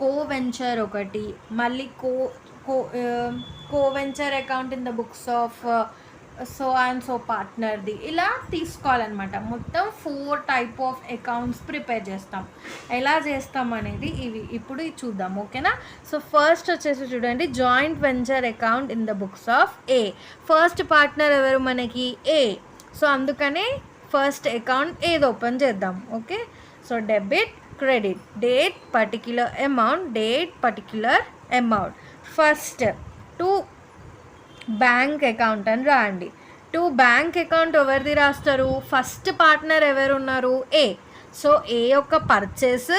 కో వెంచర్ ఒకటి, మళ్ళీ co venture account in the books of so and so పార్ట్నర్ది, ఇలా తీసుకోవాలన్నమాట. మొత్తం 4 టైప్ ఆఫ్ అకౌంట్స్ ప్రిపేర్ చేస్తాం. ఎలా చేస్తాం అనేది ఇప్పుడు చూద్దాం, ఓకేనా. సో ఫస్ట్ వచ్చేసి చూడండి, joint venture account in the books of A. First partner ఎవరు మనకి? ఏ. సో అందుకనే ఫస్ట్ అకౌంట్ ఏది ఓపెన్ చేద్దాం. Okay, so debit, credit, date particular amount, date particular amount. First to bank account అని రాయండి. టు బ్యాంక్ అకౌంట్ ఎవరిది రాస్తారు? First partner ఎవరున్నారు? ఏ. సో ఏ యొక్క పర్చేస్,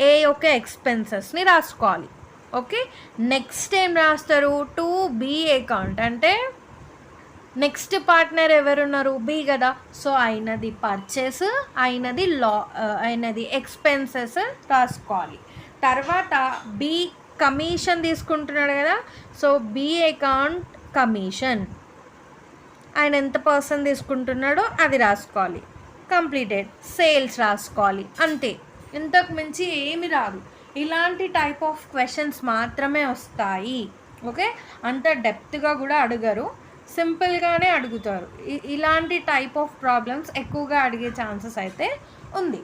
ఏ యొక్క ఎక్స్పెన్సెస్ని రాసుకోవాలి. ఓకే, నెక్స్ట్ ఏం రాస్తారు? టు బి అకౌంట్ అంటే నెక్స్ట్ పార్ట్నర్ ఎవరున్నారు? బి కదా. సో అయినది పర్చేస్, అయినది ఎక్స్పెన్సెస్ రాసుకోవాలి. తర్వాత బి కమిషన్ తీసుకుంటున్నాడు కదా, సో బి అకౌంట్ కమిషన్, ఆయన ఎంత పర్సెంట్ తీసుకుంటున్నాడో అది రాసుకోవాలి. కంప్లీటెడ్. సేల్స్ రాసుకోవాలి, అంతే. ఇంతకు మించి ఏమి రాదు. ఇలాంటి టైప్ ఆఫ్ క్వశ్చన్స్ మాత్రమే వస్తాయి. ఓకే, అంత డెప్త్గా కూడా అడగరు, సింపుల్గానే అడుగుతారు. ఇలాంటి టైప్ ఆఫ్ ప్రాబ్లమ్స్ ఎక్కువగా అడిగే ఛాన్సెస్ అయితే ఉంది.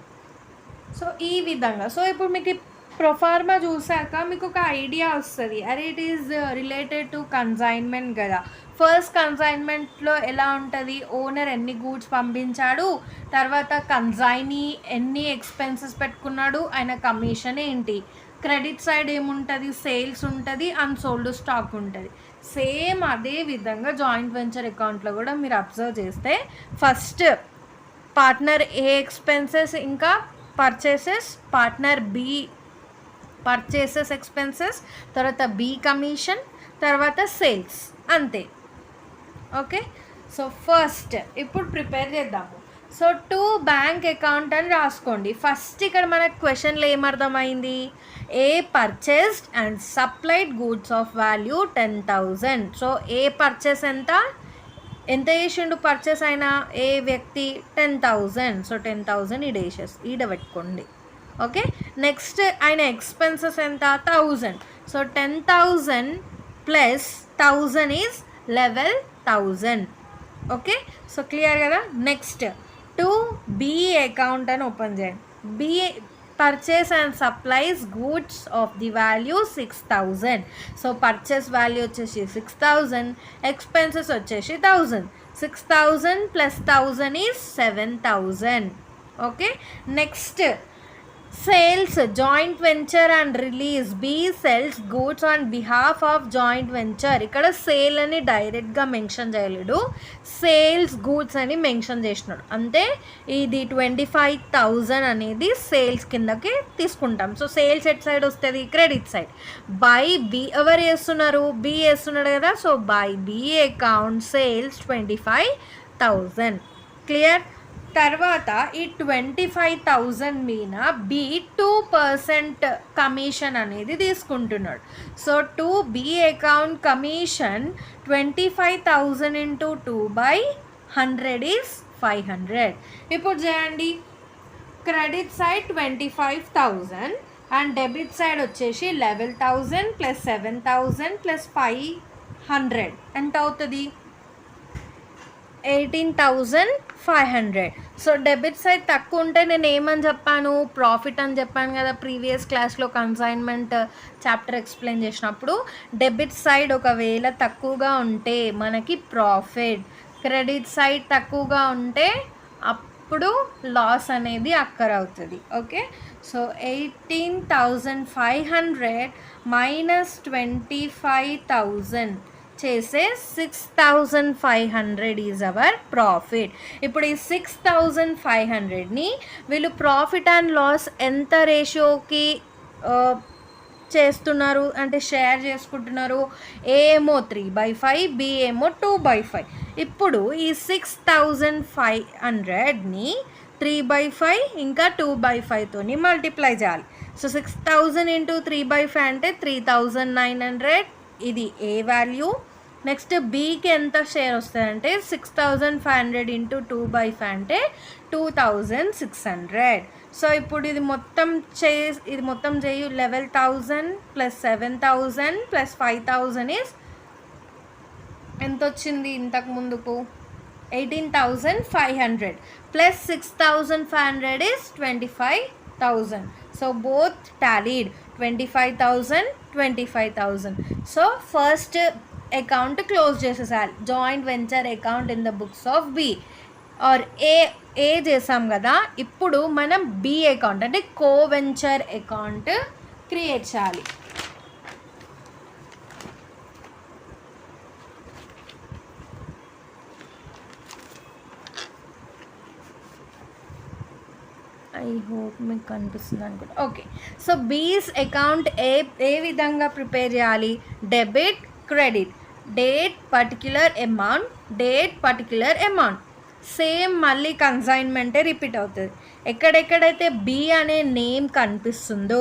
సో ఈ విధంగా. సో ఇప్పుడు మీకు ప్రొఫార్మా చూసాక మీకు ఒక ఐడియా వస్తుంది, అరే it is related to consignment కదా. ఫస్ట్ కన్సైన్మెంట్లో ఎలా ఉంటుంది? ఓనర్ ఎన్ని గూడ్స్ పంపించాడు, తర్వాత కన్సైనీ ఎన్ని ఎక్స్పెన్సెస్ పెట్టుకున్నాడు, ఆయన కమిషన్ ఏంటి. క్రెడిట్ సైడ్ ఏముంటుంది? సేల్స్ ఉంటుంది, అన్సోల్డ్ స్టాక్ ఉంటుంది. సేమ్ అదే విధంగా జాయింట్ వెంచర్ అకౌంట్లో కూడా మీరు అబ్జర్వ్ చేస్తే ఫస్ట్ పార్ట్నర్ ఏ ఎక్స్పెన్సెస్, ఇంకా purchases, partner B purchases expenses, తర్వాత బి కమిషన్, తర్వాత సేల్స్, అంతే. ఓకే, సో ఫస్ట్ ఇప్పుడు ప్రిపేర్ చేద్దాము. సో టు బ్యాంక్ అకౌంట్ అని రాసుకోండి. ఫస్ట్ ఇక్కడ మనకు క్వశ్చన్లో ఏమర్థమైంది? A purchased and supplied goods of value 10,000. So A purchase ఎంత చేసిండు పర్చేస్ అయినా? ఏ వ్యక్తి 10,000. సో 10,000 ఈడ పెట్టుకోండి. ఓకే, నెక్స్ట్ ఆయన ఎక్స్పెన్సెస్ ఎంత? 1,000. So 10,000 plus 1,000 is 11,000. Okay, so clear కదా. నెక్స్ట్ టు బి అకౌంట్ అని ఓపెన్ చేయండి. B purchase and supplies goods of the value 6,000. So purchase value వచ్చేసి 6,000, ఎక్స్పెన్సెస్ వచ్చేసి 1,000. 6,000 plus 1,000 is 7,000. Okay, next sales, joint venture and release. B sells goods on behalf of joint venture. ఇక్కడ sale అని డైరెక్ట్గా mention చేయలేడు, sales goods అని mention చేసినాడు. అంటే ఇది 25,000 అనేది సేల్స్ కిందకి తీసుకుంటాం. సో సేల్స్ ఎట్ సైడ్ వస్తుంది? Credit side. బై బి ఎవరు చేస్తున్నారు? బి చేస్తున్నాడు కదా. So by B account sales 25,000. Clear. తర్వాత ఈ 25,000 మీద బి 2% కమిషన్ అనేది తీసుకుంటున్నాడు. So to B account commission 25,000 into 2/100 is 500. ఇప్పుడు చేయండి, credit side 25,000 and debit side వచ్చేసి 11,000 ప్లస్ 7,000 ప్లస్ 500 ఎంత అవుతుంది? 18,500. సో డెబిట్ సైడ్ తక్కువ ఉంటే నేను ఏమని చెప్పాను? ప్రాఫిట్ అని చెప్పాను కదా ప్రీవియస్ క్లాస్లో కన్సైన్మెంట్ చాప్టర్ ఎక్స్ప్లెయిన్ చేసినప్పుడు. డెబిట్ సైడ్ ఒకవేళ తక్కువగా ఉంటే మనకి ప్రాఫిట్, క్రెడిట్ సైడ్ తక్కువగా ఉంటే అప్పుడు లాస్ అనేది అక్కర్ అవుతుంది. ఓకే, సో 18,500 మైనస్ 25,000 చేసే 6,500 ఈజ్ అవర్ ప్రాఫిట్. ఇప్పుడు ఈ 6,500ని వీళ్ళు ప్రాఫిట్ అండ్ లాస్ ఎంత రేషియోకి చేస్తున్నారు అంటే షేర్ చేసుకుంటున్నారు. ఏ ఏమో 3/5, బి ఏమో 2/5. ఇప్పుడు ఈ 6500ని 3/5 ఇంకా 2/5తోని మల్టిప్లై చేయాలి. సో 6000 ఇంటూ 3/5 అంటే 3900. ఇది ఏ వాల్యూ. నెక్స్ట్ బీకి ఎంత షేర్ వస్తుందంటే 6500 ఇంటూ 2/5 అంటే 2600. సో ఇప్పుడు ఇది మొత్తం చేయు 11,000 ప్లస్ 7,000 ప్లస్ 5,000 ఇస్ ఎంత వచ్చింది ఇంతకు ముందుకు 18,500 plus 6,500 is 25,000. So both tallied 25,000. So first account close చేసేసారి. Joint venture account in the books of B or A చేసాం కదా. ఇప్పుడు మనం బి అకౌంట్ అంటే కో వెంచర్ అకౌంట్ క్రియేట్ చేయాలి. ఐ హోప్ మీకు కనిపిస్తుంది అనుకుంటా. ఓకే, సో బీస్ అకౌంట్ ఏ విధంగా ప్రిపేర్ చేయాలి? Debit, credit, date particular amount. Same మళ్ళీ కన్సైన్మెంటే రిపీట్ అవుతుంది. ఎక్కడెక్కడైతే బి అనే నేమ్ కనిపిస్తుందో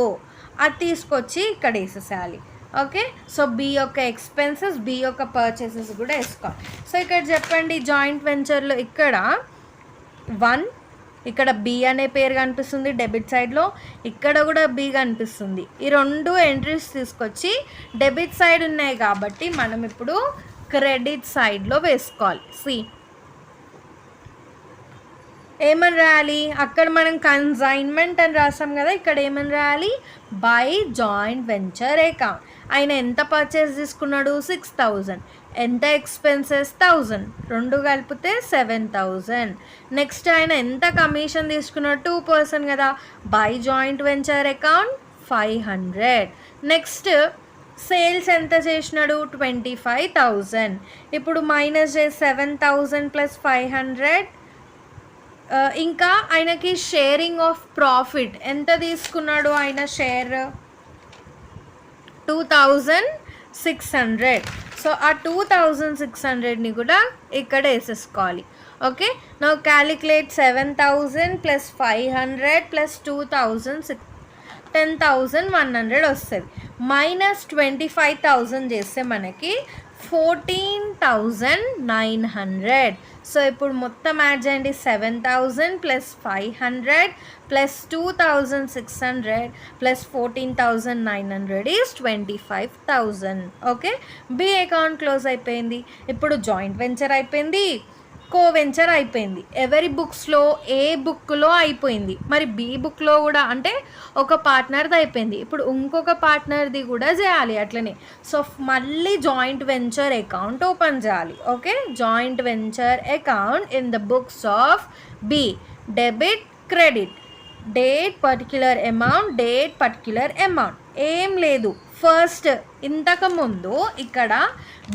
అది తీసుకొచ్చి ఇక్కడ వేసేసేయాలి. ఓకే, సో బి యొక్క ఎక్స్పెన్సెస్, బి యొక్క పర్చేసెస్ కూడా వేసుకోవాలి. సో ఇక్కడ చెప్పండి, జాయింట్ వెంచర్లో ఇక్కడ 1, ఇక్కడ బి అనే పేరు కనిపిస్తుంది డెబిట్ సైడ్లో, ఇక్కడ కూడా బి కనిపిస్తుంది. ఈ 2 ఎంట్రీస్ తీసుకొచ్చి డెబిట్ సైడ్ ఉన్నాయి కాబట్టి మనం ఇప్పుడు క్రెడిట్ సైడ్లో వేసుకోవాలి. సి ఏమని రాయాలి? అక్కడ మనం కన్సైన్మెంట్ అని రాసాం కదా, ఇక్కడ ఏమని రాయాలి? By joint venture account. ఆయన ఎంత పర్చేస్ తీసుకున్నాడు? 6,000. ఎంత ఎక్స్పెన్సెస్? 1,000. 2 కలిపితే 7,000. నెక్స్ట్ ఆయన ఎంత కమిషన్ తీసుకున్నాడు? 2% కదా. By joint venture account 500. Next sales ఎంత చేసినాడు? 25,000. ఇప్పుడు మైనస్ 7,000 ప్లస్ 500. ఇంకా ఆయనకి షేరింగ్ ఆఫ్ ప్రాఫిట్ ఎంత తీసుకున్నాడు? ఆయన షేర్ 2,600. సో ఆ 2,600ని కూడా ఇక్కడ వేసేసుకోవాలి. Okay, now calculate 7,000 plus 500 plus 2,000 10,100 వస్తుంది. మైనస్ 25,000 చేస్తే మనకి 14,900. సో ఇప్పుడు మొత్తం యాడ్ చేయండి. 7,000 plus 500 plus 2,600 plus 14,900 is 25,000. Okay, B account close అయిపోయింది. ఇప్పుడు జాయింట్ వెంచర్ అయిపోయింది, కో వెంచర్ అయిపోయింది. ఎవరి బుక్స్లో? ఏ బుక్లో అయిపోయింది. మరి బి బుక్లో కూడా అంటే ఒక పార్ట్నర్ది అయిపోయింది. ఇప్పుడు ఇంకొక పార్ట్నర్ది కూడా చేయాలి అట్లనే. సో మళ్ళీ జాయింట్ వెంచర్ అకౌంట్ ఓపెన్ చేయాలి. Okay, joint venture account in the books of B. Debit, credit, date particular amount. ఏం లేదు, ఫస్ట్ ఇంతకుముందు ఇక్కడ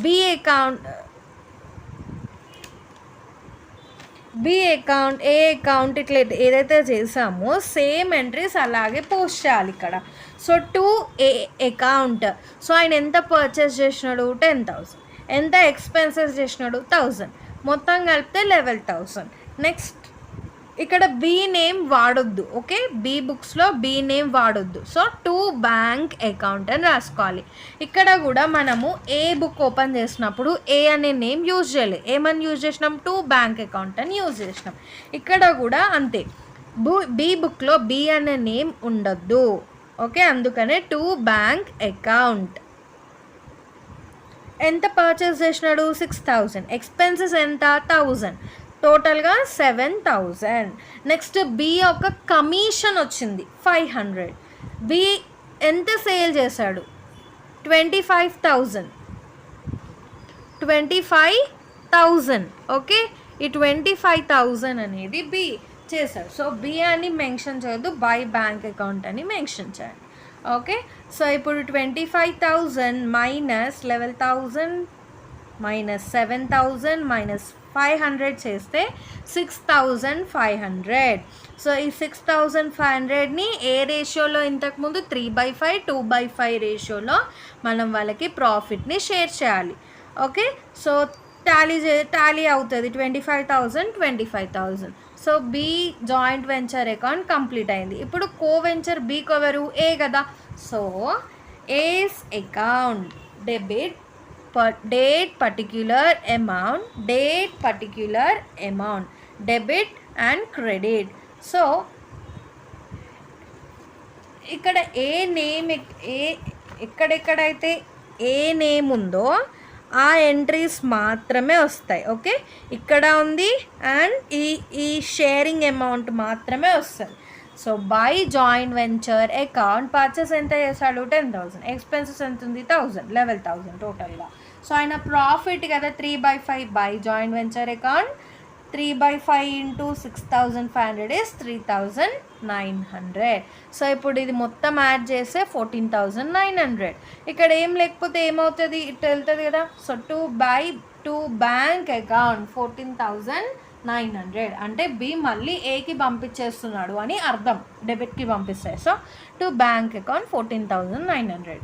B account, B account, A account ఇట్లా ఏదైతే చేసామో సేమ్ ఎంట్రీస్ అలాగే పోస్ట్ చేయాలి ఇక్కడ. So to A account. So ఆయన ఎంత పర్చేస్ చేసినాడు? 10,000. ఎంత ఎక్స్పెన్సెస్ చేసినాడు? 1,000. మొత్తం కలిపితే 11,000. నెక్స్ట్ ఇక్కడ బి నేమ్ వాడొద్దు. ఓకే, బి బుక్స్లో బి నేమ్ వాడొద్దు. సో టు బ్యాంక్ అకౌంట్ అని రాసుకోవాలి. ఇక్కడ కూడా మనము ఏ బుక్ ఓపెన్ చేసినప్పుడు ఏ అనే నేమ్ యూజ్ చేయలేదు. ఏమని యూజ్ చేసినాం? టు బ్యాంక్ అకౌంట్ అని యూజ్ చేసినాం. ఇక్కడ కూడా అంతే, బి బుక్లో బి అనే నేమ్ ఉండొద్దు. ఓకే, అందుకనే టు బ్యాంక్ అకౌంట్. ఎంత పర్చేస్ చేసినాడు? 6,000. ఎక్స్పెన్సెస్ ఎంత? 1,000. టోటల్గా 7,000. నెక్స్ట్ బి యొక్క కమిషన్ వచ్చింది 500. బి ఎంత సేల్ చేశాడు? 25,000. ఓకే, ఈ 25,000 అనేది బి చేశాడు. సో బి అని మెన్షన్ చేయొద్దు, బై బ్యాంక్ అకౌంట్ అని మెన్షన్ చేయండి. ఓకే, సో ఇప్పుడు 25,000 మైనస్ 11,000 మైనస్ 7,000 మైనస్ 500 చేస్తే 6500. సో ఈ 6500ని ఏ రేషియోలో ఇంతకుముందు 3/5 2/5 రేషియోలో మనం వాళ్ళకి ప్రాఫిట్ని షేర్ చేయాలి. ఓకే, సో టాలీ అవుతుంది 25,000. So B joint venture account complete అయింది. ఇప్పుడు co venture B cover A కదా. So A's account debit date particular amount, debit and credit. So ఇక్కడ ఏ నేమ్ ఎక్కడెక్కడైతే ఏ నేమ్ ఉందో ఆ ఎంట్రీస్ మాత్రమే వస్తాయి. ఓకే, ఇక్కడ ఉంది అండ్ ఈ షేరింగ్ అమౌంట్ మాత్రమే వస్తుంది. So by joint venture account purchase ఎంత చేశాడు 10,000, ఎక్స్పెన్సెస్ ఎంత ఉంది 1,000, 11,000 టోటల్గా. సో ఆయన ప్రాఫిట్ కదా 3/5 by joint venture account 3/5 into 6,500 is 3,900. So ఇప్పుడు ఇది మొత్తం యాడ్ చేస్తే 14,900. ఇక్కడ ఏం లేకపోతే ఏమవుతుంది ఇటు వెళ్తుంది కదా. సో టు బ్యాంక్ అకౌంట్ 14,900 అంటే బి మళ్ళీ ఏకి పంపించేస్తున్నాడు అని అర్థం, డెబిట్కి పంపిస్తాయి. So to bank account 14,900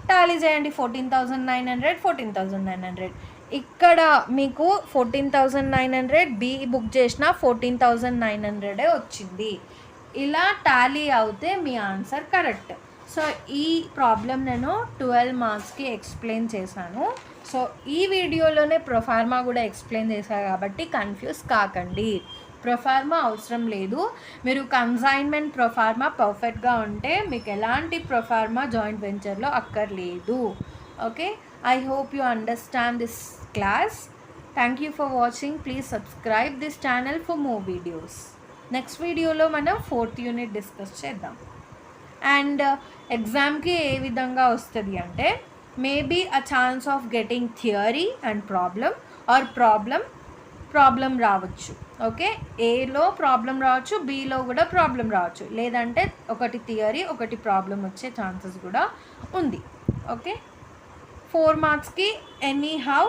tally చేయండి. 14,900 ఇక్కడ మీకు 14,900 బి బుక్ చేసిన 14,900 వచ్చింది. ఇలా టాలీ అవుతే మీ ఆన్సర్ కరెక్ట్. సో ఈ ప్రాబ్లం నేను 12 మార్క్స్కి ఎక్స్ప్లెయిన్ చేశాను. సో ఈ వీడియోలోనే ప్రొఫార్మా కూడా ఎక్స్ప్లెయిన్ చేశాను కాబట్టి కన్ఫ్యూజ్ కాకండి. ప్రొఫార్మా అవసరం లేదు. మీరు కన్సైన్మెంట్ ప్రొఫార్మా పర్ఫెక్ట్గా ఉంటే మీకు ఎలాంటి ప్రొఫార్మా జాయింట్ వెంచర్లో అక్కర్లేదు. Okay, I hope you understand this class. Thank you for watching. Please subscribe this channel for more videos. Next video lo manam 4th unit discuss cheddam. And exam ki ఏ విధంగా వస్తది అంటే maybe a chance of getting theory and problem or problem రావచ్చు. Okay, ఏలో problem రావచ్చు, below కూడా problem రావచ్చు, లేదంటే ఒకటి థియరీ ఒకటి ప్రాబ్లం వచ్చే ఛాన్సెస్ కూడా ఉంది. ఓకే, 4 మార్క్స్కి ఎనీ హౌ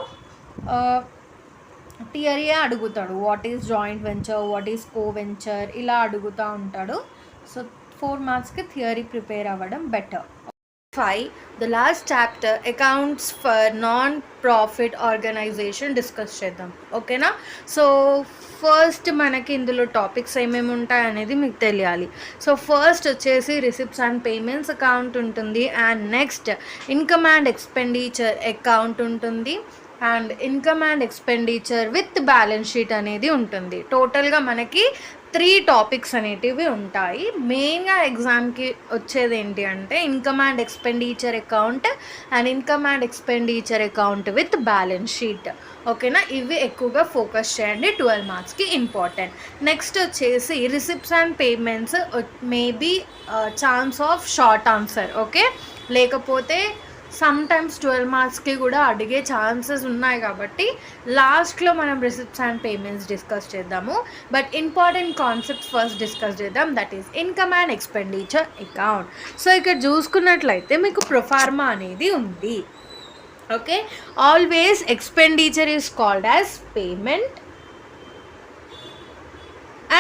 థియరీ అడుగుతాడు. What is joint venture, what is co venture ఇలా అడుగుతూ ఉంటాడు. సో 4 మార్క్స్కి థియరీ ప్రిపేర్ అవ్వడం better. 5 the last chapter accounts for non profit organisation discuss చేద్దాం. ఓకేనా. సో ఫస్ట్ మనకి ఇందులో టాపిక్స్ ఏమేమి ఉంటాయి అనేది మీకు తెలియాలి. సో ఫస్ట్ వచ్చేసి రిసిప్ట్స్ అండ్ పేమెంట్స్ అకౌంట్ ఉంటుంది, and next income and expenditure account ఉంటుంది, and income and expenditure with balance sheet అనేది ఉంటుంది. టోటల్గా మనకి 3 టాపిక్స్ అనేటివి ఉంటాయి. మెయిన్గా ఎగ్జామ్కి వచ్చేది ఏంటి అంటే income and expenditure account and income and expenditure account with balance sheet. ఓకేనా, ఇవి ఎక్కువగా ఫోకస్ చేయండి, 12 మార్క్స్కి ఇంపార్టెంట్. నెక్స్ట్ వచ్చేసి receipts and payments maybe chance of short answer. Okay, లేకపోతే సమ్ టైమ్స్ 12 మార్క్స్కి కూడా అడిగే ఛాన్సెస్ ఉన్నాయి కాబట్టి లాస్ట్లో మనం రిసిప్ట్స్ అండ్ పేమెంట్స్ డిస్కస్ చేద్దాము. But important concepts first discuss చేద్దాం, that is income and expenditure account. So ఇక్కడ చూసుకున్నట్లయితే మీకు ప్రొఫార్మా అనేది ఉంది. Okay, always expenditure is called as payment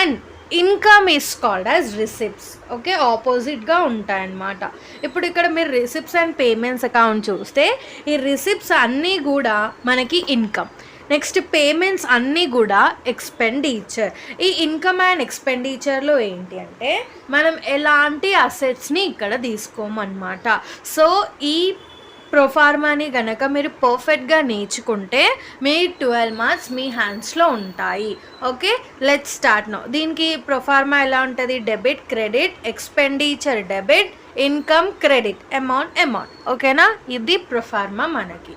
and income is called as receipts. Okay, ఆపోజిట్గా ఉంటాయన్నమాట. ఇప్పుడు ఇక్కడ మీరు రిసిప్ట్స్ అండ్ పేమెంట్స్ అకౌంట్ చూస్తే ఈ రిసిప్ట్స్ అన్నీ కూడా మనకి ఇన్కమ్, నెక్స్ట్ పేమెంట్స్ అన్నీ కూడా ఎక్స్పెండిచర్. ఈ ఇన్కమ్ అండ్ ఎక్స్పెండిచర్లో ఏంటి అంటే మనం ఎలాంటి అసెట్స్ని ఇక్కడ తీసుకోమన్నమాట. సో ఈ ప్రొఫార్మాని కనుక మీరు పర్ఫెక్ట్గా నేర్చుకుంటే మీ 12 మార్క్స్ మీ హ్యాండ్స్లో ఉంటాయి. Okay, let's start now. దీనికి ప్రొఫార్మా ఎలా ఉంటుంది, debit credit, expenditure debit, income credit, amount. ఓకేనా, ఇది ప్రొఫార్మా మనకి.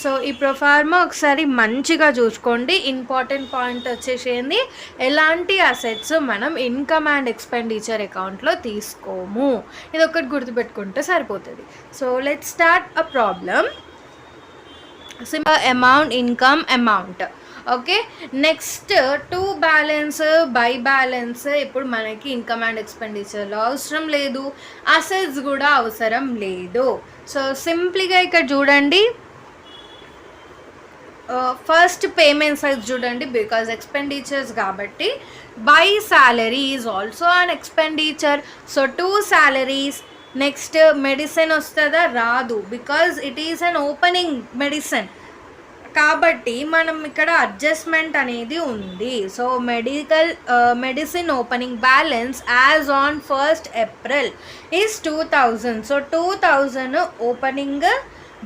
సో ఈ ప్రొఫార్మా ఒకసారి మంచిగా చూసుకోండి. ఇంపార్టెంట్ పాయింట్ వచ్చేసేది ఎలాంటి అసెట్స్ మనం ఇన్కమ్ అండ్ ఎక్స్పెండిచర్ అకౌంట్లో తీసుకోము, ఇది ఒకటి గుర్తుపెట్టుకుంటే సరిపోతుంది. So let's start a problem. Simple amount, income, amount. Okay, next to balance by balance ఇప్పుడు మనకి ఇన్కమ్ అండ్ ఎక్స్పెండిచర్లో అవసరం లేదు, అసెట్స్ కూడా అవసరం లేదు. సో సింప్లీగా ఇక్కడ చూడండి. ఫస్ట్ పేమెంట్ సైజ్ చూడండి, బికాజ్ ఎక్స్పెండిచర్స్ కాబట్టి by salary is also an expenditure. So 2 salaries. Next medicine వస్తుందా? రాదు, because it is an opening medicine కాబట్టి మనం ఇక్కడ అడ్జస్ట్మెంట్ అనేది ఉంది. So medicine opening balance as on 1st April is 2000. So 2000 opening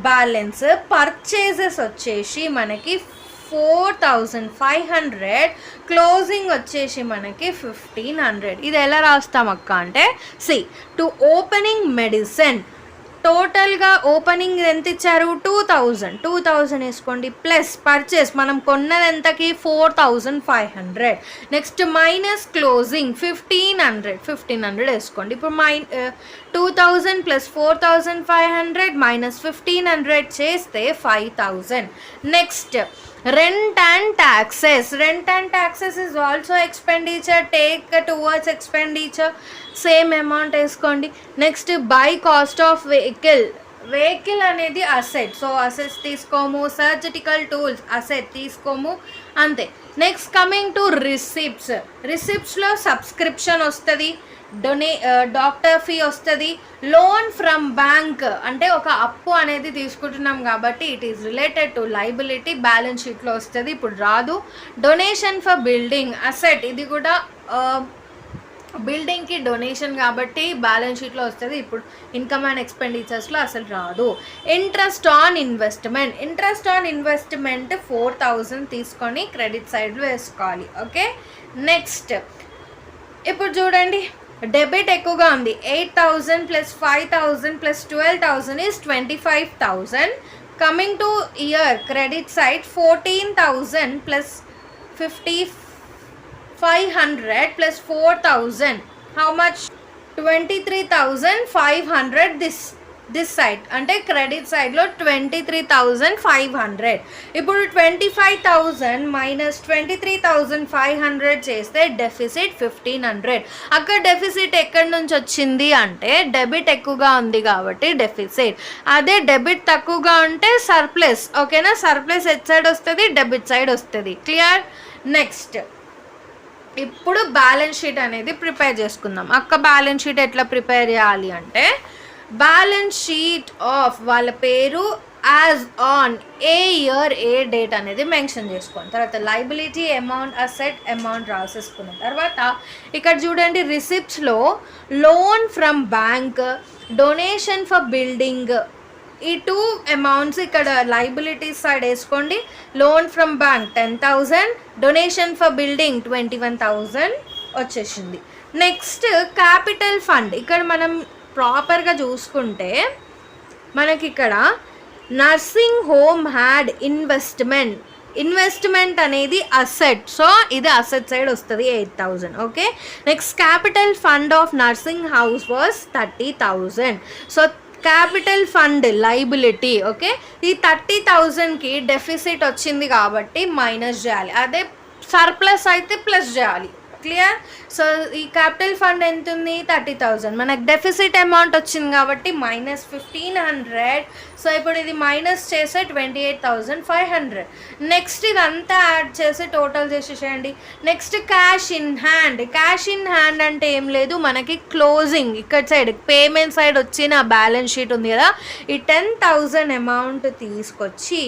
balance. Purchases వచ్చేసి మనకి 4500, క్లోజింగ్ వచ్చేసి మనకి 1500. ఇది ఎలా రాస్తాం అక్క అంటే, సి టు ఓపెనింగ్ మెడిసిన్ టోటల్గా ఓపెనింగ్ ఎంత ఇచ్చారు? 2000 వేసుకోండి, ప్లస్ పర్చేస్ మనం కొన్నది ఎంతకి? 4500. నెక్స్ట్ మైనస్ క్లోజింగ్ 1500 వేసుకోండి. ఇప్పుడు 2000 ప్లస్ 4500 మైనస్ 1500 చేస్తే 5000. Next rent and taxes is also expenditure, take towards expenditure, same amount వేసుకోండి. Next by cost of vehicle అనేది అసెట్, సో అసెట్స్ తీసుకోము. సర్జికల్ టూల్స్ అసెట్ తీసుకోము, అంతే. నెక్స్ట్ కమింగ్ టు రిసిప్ట్స్లో subscription వస్తుంది, డాక్టర్ ఫీ వస్తుంది. Loan from bank అంటే ఒక అప్పు అనేది తీసుకుంటున్నాం కాబట్టి it is related to liability, balance షీట్లో వస్తుంది, ఇప్పుడు రాదు. డొనేషన్ ఫర్ బిల్డింగ్ అసెట్, ఇది కూడా బిల్డింగ్కి డొనేషన్ కాబట్టి బ్యాలెన్స్ షీట్లో వస్తుంది, ఇప్పుడు ఇన్కమ్ అండ్ ఎక్స్పెండిచర్స్లో అసలు రాదు. ఇంట్రెస్ట్ ఆన్ ఇన్వెస్ట్మెంట్ 4000 తీసుకొని క్రెడిట్ సైడ్లో వేసుకోవాలి. ఓకే, నెక్స్ట్ ఇప్పుడు చూడండి, డెబిట్ ఎక్కువగా ఉంది. 8000 plus 5000 plus 12000 is 25000. Coming to year credit side 14000 plus 5500 plus 4000, how much? 23500. This side అంటే క్రెడిట్ సైడ్లో 23500. ఇప్పుడు 25000 మైనస్ 23500 చేస్తే డెఫిసిట్ 1500. అక్కడ డెఫిసిట్ ఎక్కడి నుంచి వచ్చింది అంటే డెబిట్ ఎక్కువగా ఉంది కాబట్టి డెఫిసిట్. అదే డెబిట్ తక్కువగా ఉంటే సర్ప్లస్. ఓకేనా, సర్ప్లస్ ఎట్ సైడ్ వస్తుంది? డెబిట్ సైడ్ వస్తుంది. క్లియర్? నెక్స్ట్ ఇప్పుడు బ్యాలెన్స్ షీట్ అనేది ప్రిపేర్ చేసుకుందాం. అక్క బ్యాలెన్స్ షీట్ ఎట్లా ప్రిపేర్ చేయాలి అంటే, బ్యాలెన్స్ షీట్ ఆఫ్ వాళ్ళ పేరు as on a year a date అనేది మెన్షన్ చేసుకోండి. తర్వాత లైబిలిటీ అమౌంట్, అసెట్ అమౌంట్ రాసేసుకున్న తర్వాత ఇక్కడ చూడండి, రిసిప్ట్స్లో loan from bank, donation for building, ఈ 2 అమౌంట్స్ ఇక్కడ లైబిలిటీస్ సైడ్ వేసుకోండి. Loan from bank 10000, donation for building 21000 వచ్చేసింది. నెక్స్ట్ క్యాపిటల్ ఫండ్, ఇక్కడ మనం ప్రాపర్గా చూసుకుంటే మనకి ఇక్కడ నర్సింగ్ హోమ్ హ్యాడ్ ఇన్వెస్ట్మెంట్ అనేది అసెట్, సో ఇది అసెట్ సైడ్ వస్తుంది 8000. Okay, next capital fund of nursing house was 30000. So capital fund liability. Okay, ఈ 30000కి డెఫిసిట్ వచ్చింది కాబట్టి మైనస్ చేయాలి, అదే సర్ప్లస్ అయితే ప్లస్ చేయాలి. క్లియర్? సో ఈ క్యాపిటల్ ఫండ్ ఎంత ఉంది? 30000. మనకు డెఫిసిట్ అమౌంట్ వచ్చింది కాబట్టి మైనస్ 1500. సో ఇప్పుడు ఇది మైనస్ చేసే 28500. నెక్స్ట్ ఇదంతా యాడ్ చేసి టోటల్ చేసేసేయండి. నెక్స్ట్ క్యాష్ ఇన్ హ్యాండ్ అంటే ఏం లేదు, మనకి క్లోజింగ్ ఇక్కడ సైడ్ పేమెంట్ సైడ్ వచ్చిన బ్యాలెన్స్ షీట్ ఉంది కదా, ఈ 10000 అమౌంట్ తీసుకొచ్చి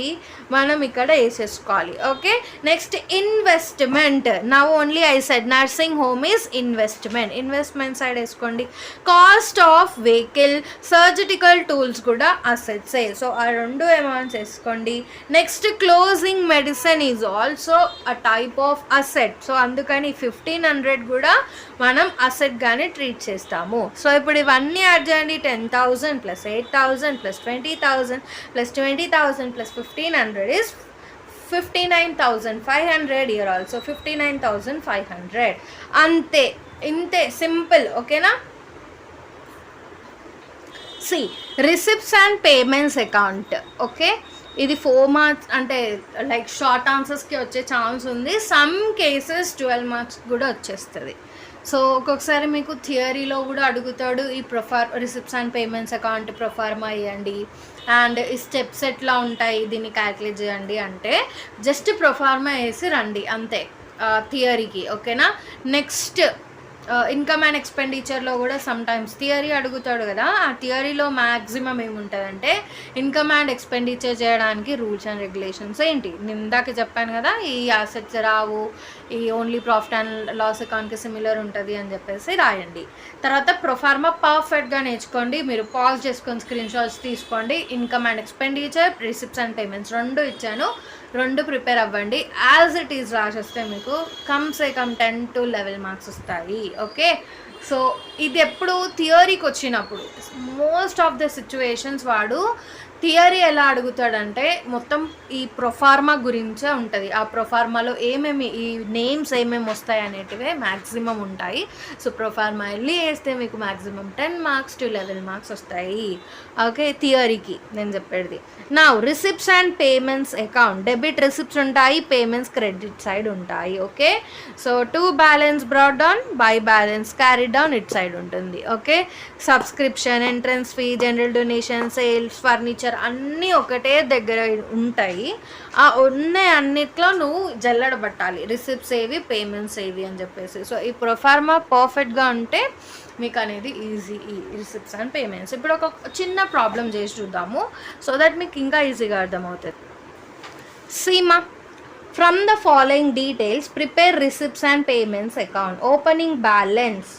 మనం ఇక్కడ వేసేసుకోవాలి. Okay, next investment. Now only I said nursing home is investment side వేసుకోండి. Cost of vehicle, surgical tools కూడా అసెట్సే, సో ఆ 2 అమౌంట్స్ వేసుకోండి. Next closing medicine is also a type of asset, so అందుకని 1500 కూడా మనం అసెట్గానే ట్రీట్ చేస్తాము. సో ఇప్పుడు ఇవన్నీ యాడ్ చేయండి. 10000 plus 8000 plus 20000 plus 20000 plus 1500 is 59500. Year also 59500. అంతే, ఇంతే సింపుల్. ఓకేనా? C receipts and payments account. Okay, ఇది 4 మార్క్స్ అంటే లైక్ షార్ట్ ఆన్సర్స్కి వచ్చే ఛాన్స్ ఉంది. సమ్ కేసెస్ 12 మార్క్స్ కూడా వచ్చేస్తుంది. సో ఒక్కొక్కసారి మీకు థియరీలో కూడా అడుగుతాడు, ఈ receipts and payments account proforma ఇవ్వండి అండ్ ఈ స్టెప్స్ ఎట్లా ఉంటాయి దీన్ని క్యాల్కులేట్ చేయండి అంటే జస్ట్ ప్రొఫార్మా వేసి రండి అంతే థియరీకి. ఓకేనా. నెక్స్ట్ ఇన్కమ్ అండ్ ఎక్స్పెండిచర్లో కూడా సమ్ టైమ్స్ థియరీ అడుగుతాడు కదా, ఆ థియరీలో మ్యాక్సిమం ఏముంటుందంటే ఇన్కమ్ అండ్ ఎక్స్పెండిచర్ చేయడానికి రూల్స్ అండ్ రెగ్యులేషన్స్ ఏంటి నేను ఇందాక చెప్పాను కదా, ఈ అసెట్స్ రావు, ఈ ఓన్లీ ప్రాఫిట్ అండ్ లాస్ అకౌంట్కి సిమిలర్ ఉంటుంది అని చెప్పేసి రాయండి. తర్వాత ప్రొఫార్మా పర్ఫెక్ట్గా నేర్చుకోండి. మీరు పాజ్ చేసుకొని స్క్రీన్ షాట్స్ తీసుకోండి. Income and expenditure, receipts and payments 2 ఇచ్చాను, 2 ప్రిపేర్ అవ్వండి. యాజ్ ఇట్ ఈజ్ రాసేస్తే మీకు కమ్సే కమ్ 10 to 11 మార్క్స్ వస్తాయి. ఓకే. సో ఇది ఎప్పుడు థియరీకి వచ్చినప్పుడు మోస్ట్ ఆఫ్ ద సిచ్యువేషన్స్ వాడు థియరీ ఎలా అడుగుతాడంటే మొత్తం ఈ ప్రొఫార్మా గురించే ఉంటుంది. ఆ ప్రొఫార్మాలో ఏమేమి ఈ నేమ్స్ ఏమేమి వస్తాయి అనేటివే మ్యాక్సిమం ఉంటాయి. సో ప్రొఫార్మా వెళ్ళి వేస్తే మీకు మ్యాక్సిమం 10 మార్క్స్ to 11 మార్క్స్ వస్తాయి. ఓకే. థియరీకి నేను చెప్పేది. నా receipts and payments account debit receipts ఉంటాయి, పేమెంట్స్ క్రెడిట్ సైడ్ ఉంటాయి. Okay. So to balance brought down, by balance carry down it side ఉంటుంది. Okay. Subscription, entrance fee, general donation, sales, furniture అన్నీ ఒకటే దగ్గర ఉంటాయి. ఆ ఉన్నాయి అన్నిట్లో నువ్వు జల్లడబట్టాలి, రిసిప్ట్స్ ఏవి పేమెంట్స్ ఏవి అని చెప్పేసి. సో ఈ ప్రొఫార్మా పర్ఫెక్ట్గా ఉంటే మీకు అనేది ఈజీ ఈ రిసిప్ట్స్ అండ్ పేమెంట్స్. ఇప్పుడు ఒక చిన్న ప్రాబ్లం చేసి చూద్దాము సో దట్ మీకు ఇంకా ఈజీగా అర్థమవుతుంది. Seema, from the following details prepare receipts and payments account. Opening balance.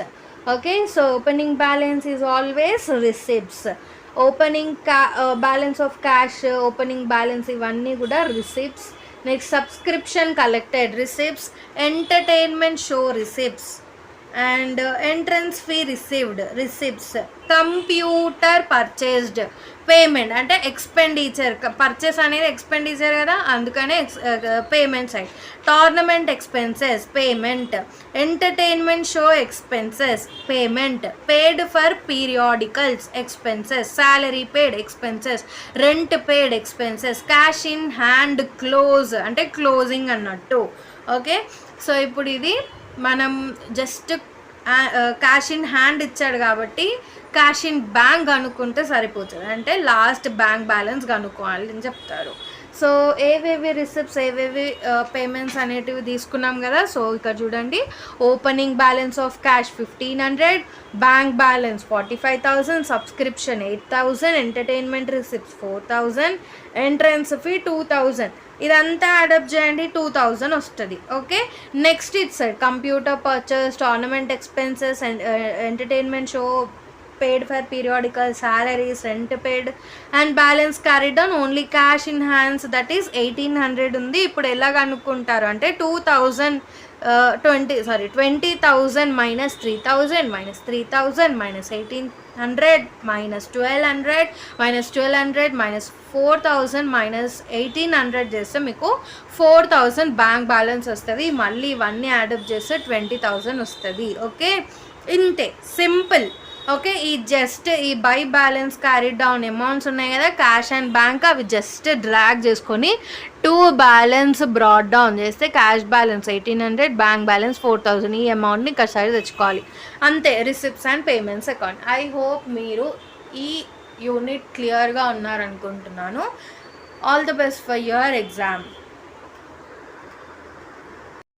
Okay. So opening balance is always receipts. Opening balance of cash, opening balance ఇవన్నీ కూడా receipts. Next subscription collected receipts, entertainment show receipts and entrance fee received receipts. Computer purchased payment అంటే expenditure, purchase అనేది expenditure కదా అందుకనే payment side. Tournament expenses payment, entertainment show expenses payment, paid for periodicals expenses, salary paid expenses, rent paid expenses, cash in hand close అంటే closing అన్నట్టు. Okay. So ఇప్పుడు ఇది మనం just cash in hand ఇచ్చాడు కాబట్టి cash in bank కనుక్కుంటే సరిపోతుంది, అంటే లాస్ట్ బ్యాంక్ బ్యాలెన్స్ కనుక్కోవాలి అని చెప్తారు. సో ఏవేవి రిసిప్ట్స్ ఏవేవి పేమెంట్స్ అనేటివి తీసుకున్నాం కదా. సో ఇక్కడ చూడండి, opening balance of cash 1500, bank balance 45,000, subscription 8,000, entertainment receipts 4,000, entrance fee 2,000. ఇదంతా యాడప్ చేయండి 2,000 వస్తుంది. Okay. Next it's computer purchase, tournament expenses, entertainment show, paid for periodical salaries, rent paid and balance carried on only cash in hands, that is 1,800 ఉంది. ఇప్పుడు ఎలా కనుక్కుంటారు అంటే 20,000 minus 3,000 minus 3,000 minus 1,800 minus 1,200 minus 1,200 minus 4,000 minus 1,800 చేస్తే మీకు 4,000 bank balance వస్తుంది. మళ్ళీ ఇవన్నీ add up చేస్తే 20,000 వస్తుంది. ఓకే. ఇంతే సింపుల్. ఓకే. ఈ జస్ట్ ఈ by balance carry down amounts ఉన్నాయి కదా క్యాష్ అండ్ బ్యాంక్, అవి జస్ట్ డ్రాగ్ చేసుకొని టు బ్యాలెన్స్ బ్రాడ్ డౌన్ చేస్తే క్యాష్ బ్యాలెన్స్ 1,800, బ్యాంక్ బ్యాలెన్స్ 4,000, ఈ అమౌంట్ని ఇక్కడ సైడ్ తెచ్చుకోవాలి అంతే. Receipts and payments account. I hope మీరు ఈ యూనిట్ క్లియర్గా ఉన్నారనుకుంటున్నాను. All the best for your exam.